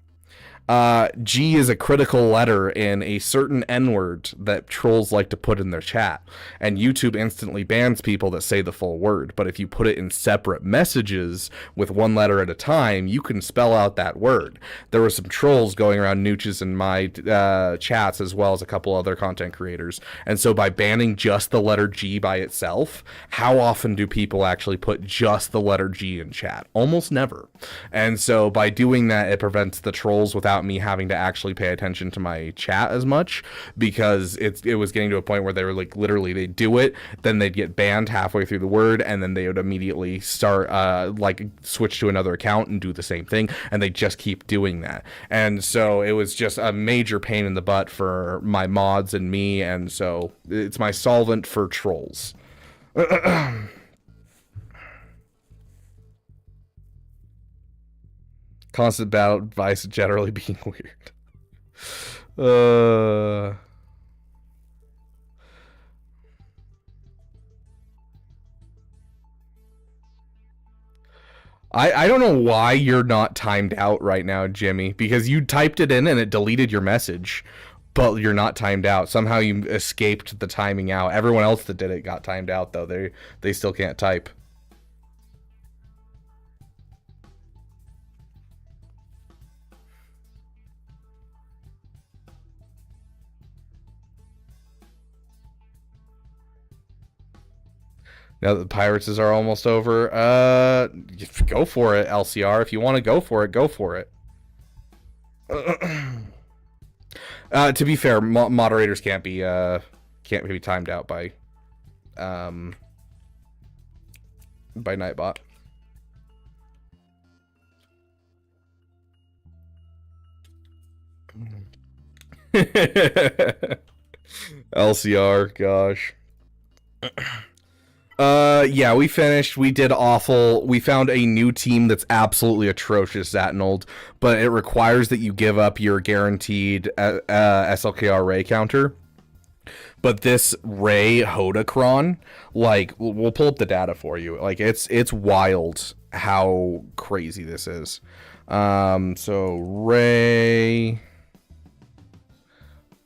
G is a critical letter in a certain N-word that trolls like to put in their chat, and YouTube instantly bans people that say the full word. But if you put it in separate messages with one letter at a time, you can spell out that word. There were some trolls going around Nooch's and my chats, as well as a couple other content creators, and so by banning just the letter G by itself, how often do people actually put just the letter G in chat? Almost never. And so by doing that, it prevents the trolls without without me having to actually pay attention to my chat as much, because it was getting to a point where they were like, literally, they'd do it, then they'd get banned halfway through the word, and then they would immediately start like switch to another account and do the same thing, and they just keep doing that. And so it was just a major pain in the butt for my mods and me, and so it's my solvent for trolls. Constant battle advice generally being weird. I don't know why you're not timed out right now, Jimmy, because you typed it in and it deleted your message, but you're not timed out. Somehow you escaped the timing out. Everyone else that did it got timed out, though. They still can't type. Now that the Pirates are almost over, go for it, LCR. If you want to go for it, go for it. To be fair, moderators can't be timed out by Nightbot. LCR, gosh. Yeah, we finished. We did awful. We found a new team that's absolutely atrocious, Zatinold, but it requires that you give up your guaranteed SLKR Ray counter. But this Ray Hodacron, like, we'll pull up the data for you. Like, it's wild how crazy this is. So Ray,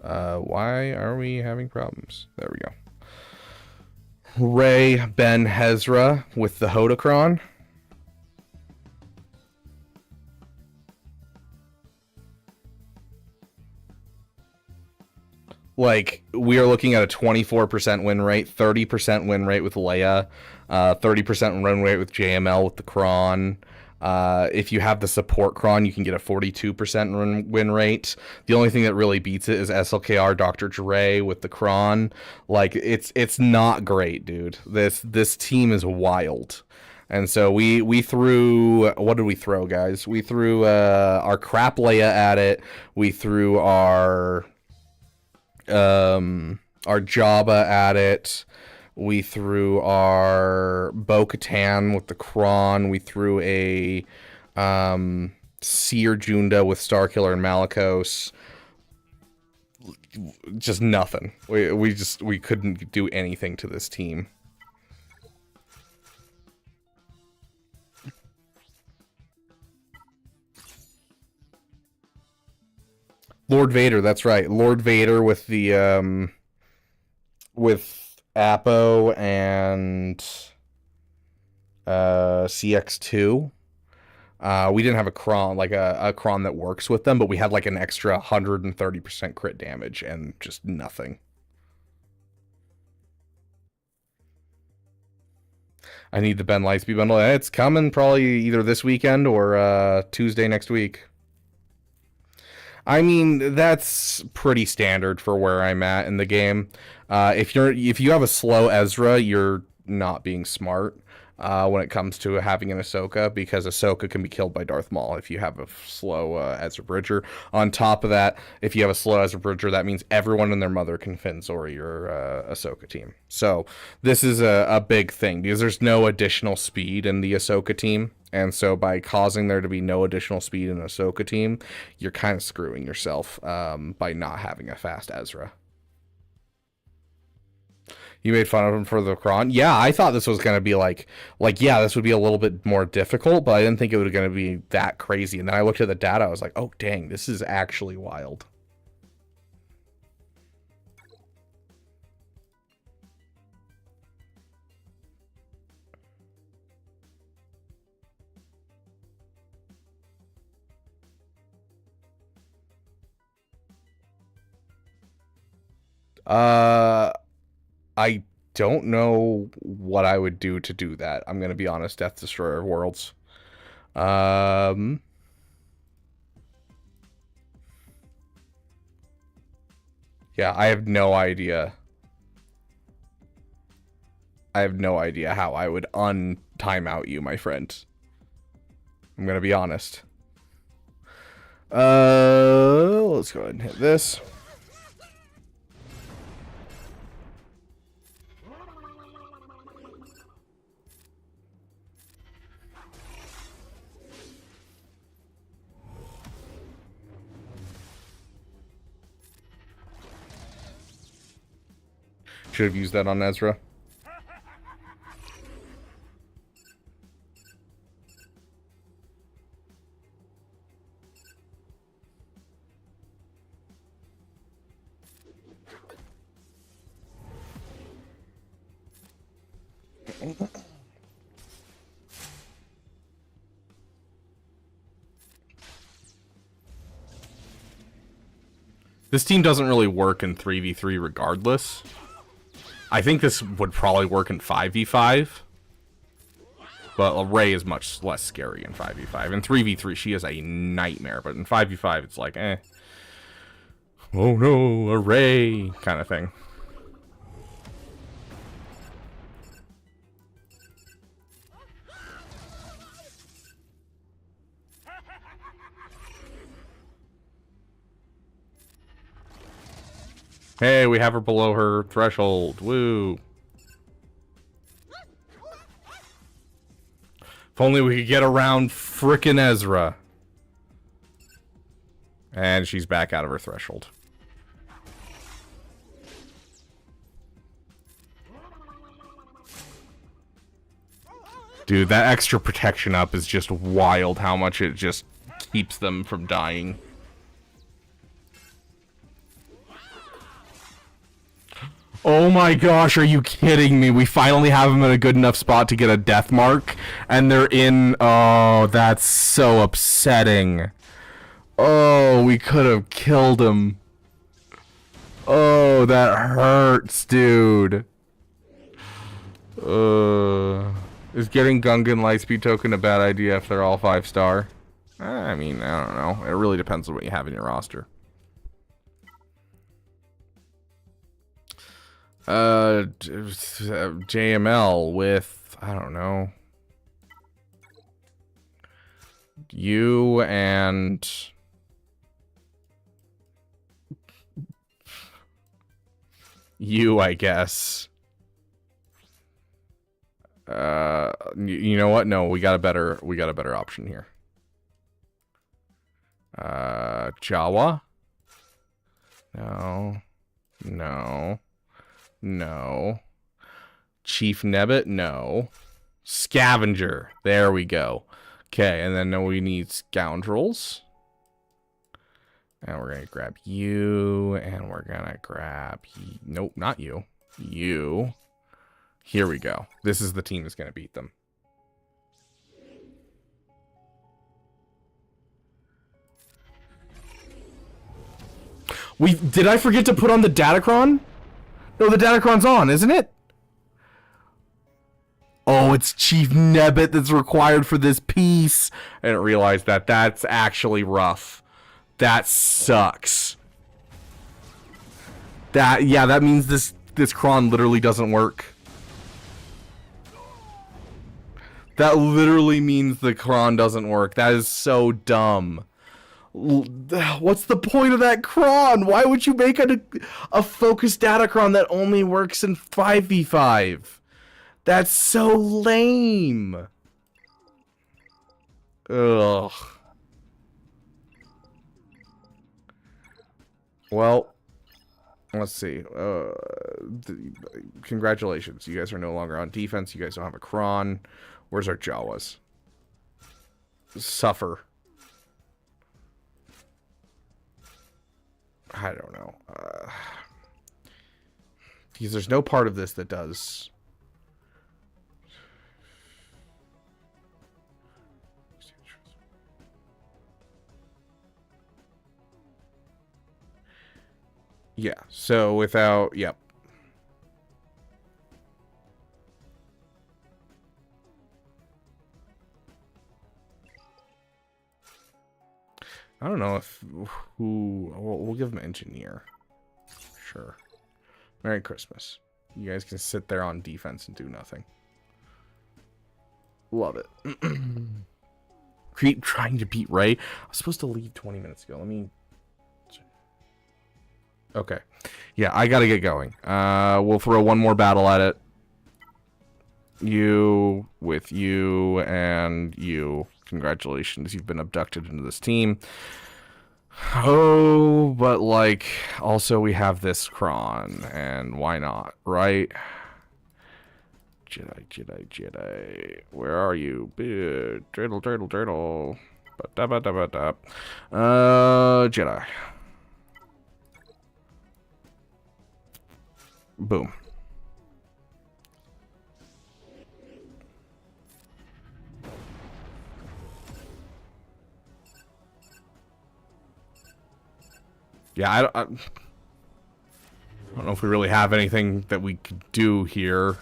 why are we having problems? There we go. Ray Ben Hezra with the Hodacron. Like, we are looking at a 24% win rate, 30% win rate with Leia, 30% win rate with JML with the Kron. If you have the support Kron, you can get a 42% win rate. The only thing that really beats it is SLKR Dr. Dre with the Kron. Like, it's not great, dude. This team is wild. And so we threw, what did we throw, guys? We threw our crap Leia at it. We threw our Jabba at it. We threw our Bo-Katan with the Kron. We threw a Seer Junda with Starkiller and Malicos. Just nothing. We couldn't do anything to this team. Lord Vader, that's right. Lord Vader with the with Apo and CX2. We didn't have a Kron, like a Kron that works with them, but we had like an extra 130% crit damage and just nothing. I need the Ben Lightspeed bundle. It's coming probably either this weekend or Tuesday next week. I mean, that's pretty standard for where I'm at in the game. If you have a slow Ezra, you're not being smart when it comes to having an Ahsoka, because Ahsoka can be killed by Darth Maul if you have a slow Ezra Bridger. On top of that, if you have a slow Ezra Bridger, that means everyone and their mother can fin Zori your Ahsoka team. So this is a big thing, because there's no additional speed in the Ahsoka team. And so by causing there to be no additional speed in an Ahsoka team, you're kind of screwing yourself by not having a fast Ezra. You made fun of him for the Kron? Yeah, I thought this was going to be like, yeah, this would be a little bit more difficult, but I didn't think it was going to be that crazy. And then I looked at the data, I was like, oh, dang, this is actually wild. I don't know what I would do to do that. I'm going to be honest, Death Destroyer Worlds. Yeah, I have no idea. I have no idea how I would un-timeout you, my friend. I'm gonna be honest. Let's go ahead and hit this. Should have used that on Ezra. This team doesn't really work in 3v3 regardless. I think this would probably work in 5v5. But Rey is much less scary in 5v5. In 3v3, she is a nightmare. But in 5v5, it's like, eh. Oh no, a Rey kind of thing. Hey, we have her below her threshold. Woo. If only we could get around frickin' Ezra. And she's back out of her threshold. Dude, that extra protection up is just wild how much it just keeps them from dying. Oh my gosh, are you kidding me? We finally have them in a good enough spot to get a death mark, and they're in... Oh, that's so upsetting. Oh, we could have killed him. Oh, that hurts, dude. Is getting Gungan Lightspeed token a bad idea if they're all 5-star? I mean, I don't know. It really depends on what you have in your roster. JML with, I don't know, you and you, I guess. You know what? No, we got a better option here. Jawa? No. No. No. Chief Nebbit? No. Scavenger. There we go. Okay, and then we need scoundrels. And we're going to grab you. And we're going to grab... Nope, not you. You. Here we go. This is the team that's going to beat them. Did I forget to put on the Datacron? No, the Datacron's on, isn't it? Oh, it's Chief Nebbit that's required for this piece. I didn't realize that. That's actually rough. That sucks. That means this cron literally doesn't work. That literally means the cron doesn't work. That is so dumb. What's the point of that cron? Why would you make a focused Datacron that only works in 5v5? That's so lame. Ugh. Well, let's see. Congratulations. You guys are no longer on defense. You guys don't have a cron. Where's our Jawas? Suffer. I don't know. Because there's no part of this that does... Yeah, so without... Yep. I don't know if... We'll give him engineer. Sure. Merry Christmas. You guys can sit there on defense and do nothing. Love it. Keep trying to beat Ray. I was supposed to leave 20 minutes ago. Let me... Okay. Yeah, I gotta get going. We'll throw one more battle at it. You, with you, and you. Congratulations, you've been abducted into this team. Oh, but like, also we have this Kron, and why not, right? Jedi. Where are you? Turtle. Jedi. Boom. Yeah, I don't know if we really have anything that we could do here.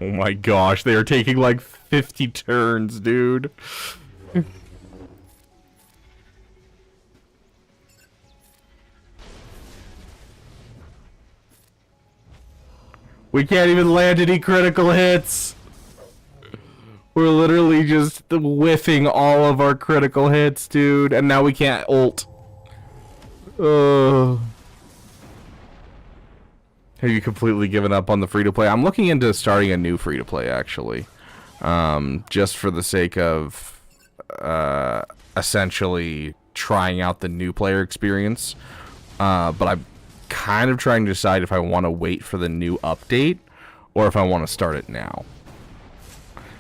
Oh my gosh, they are taking like 50 turns, dude. We can't even land any critical hits. We're literally just whiffing all of our critical hits, dude. And now we can't ult. Have you completely given up on the free-to-play? I'm looking into starting a new free-to-play, actually. Just for the sake of essentially trying out the new player experience. But I'm kind of trying to decide if I want to wait for the new update or if I want to start it now.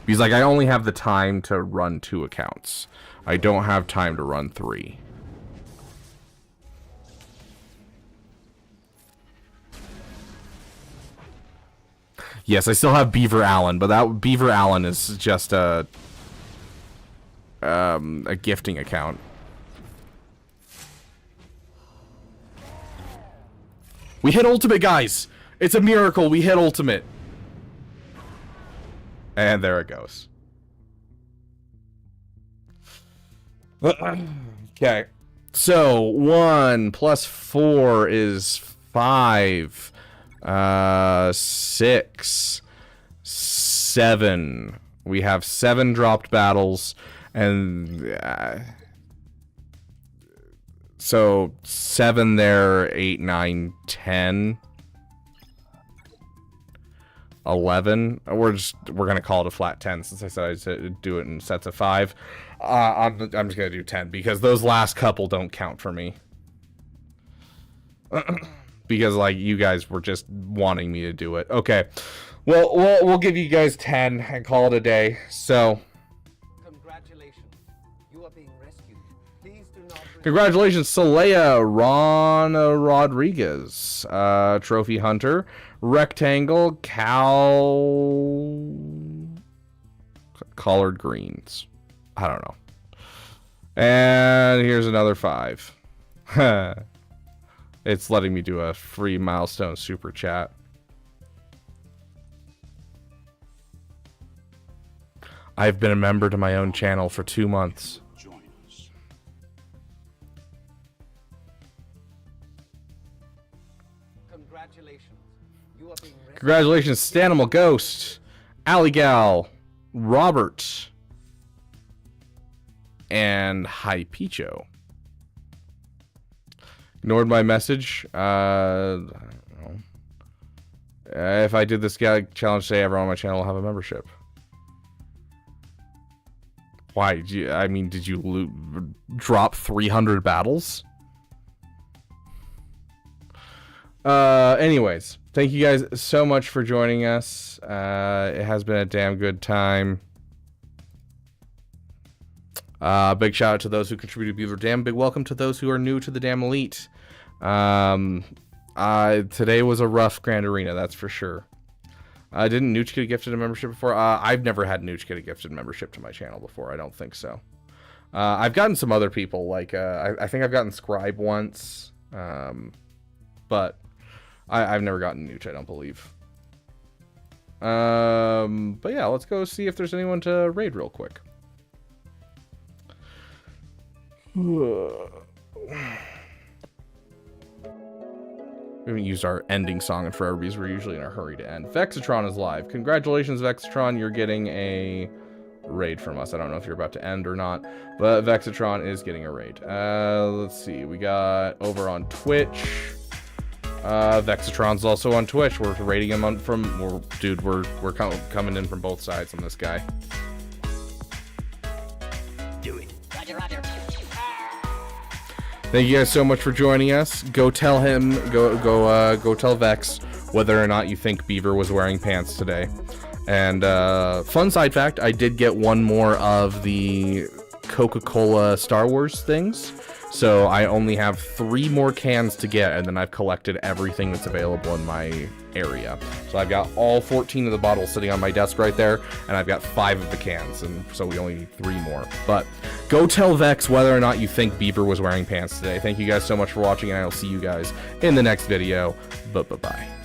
Because like I only have the time to run 2 accounts. I don't have time to run 3. Yes, I still have Beaver Allen, but that Beaver Allen is just a gifting account. We hit ultimate, guys! It's a miracle, we hit ultimate. And there it goes. Okay. So, 1 plus 4 is 5. 6, 7. We have 7 dropped battles, and so 7 there, 8, 9, 10, 11. We're gonna call it a flat 10 since I said I'd do it in sets of 5. I'm just gonna do 10 because those last couple don't count for me. Because like you guys were just wanting me to do it. Okay, well we'll give you guys 10 and call it a day. So, Congratulations, you are being rescued. Please do not. Congratulations to Leia Rodriguez, Trophy Hunter, Rectangle, Collared Greens. I don't know. And here's another 5. It's letting me do a free milestone super chat. I've been a member to my own channel for 2 months. Congratulations. You are being rescued. Congratulations, Stanimal Ghost, Aligal, Robert, and Hypecho. Ignored my message. I don't know. If I did this guy challenge today, everyone on my channel will have a membership. Why? Did you drop 300 battles? Anyways, thank you guys so much for joining us. It has been a damn good time. Big shout out to those who contributed to Beaver Dam. Big welcome to those who are new to the Dam Elite. Today was a rough Grand Arena, that's for sure. Didn't Nooch get gifted a membership before? I've never had Nooch get a gifted membership to my channel before. I don't think so. I've gotten some other people, like, I think I've gotten Scribe once, but I've never gotten Nooch, I don't believe. But yeah, let's go see if there's anyone to raid real quick. We haven't used our ending song in forever because we're usually in a hurry to end. Vexatron is live. Congratulations, Vexatron. You're getting a raid from us. I don't know if you're about to end or not, but Vexatron is getting a raid. Let's see. We got over on Twitch. Vexatron's also on Twitch. We're raiding him on from... Dude, we're coming in from both sides on this guy. Do it. Roger, roger. Thank you guys so much for joining us. Go tell him, go tell Vex whether or not you think Beaver was wearing pants today. And fun side fact, I did get one more of the Coca-Cola Star Wars things. So I only have 3 more cans to get, and then I've collected everything that's available in my area. So I've got all 14 of the bottles sitting on my desk right there, and I've got 5 of the cans, and so we only need 3 more. But go tell Vex whether or not you think Beaver was wearing pants today. Thank you guys so much for watching, and I'll see you guys in the next video. Bye-bye.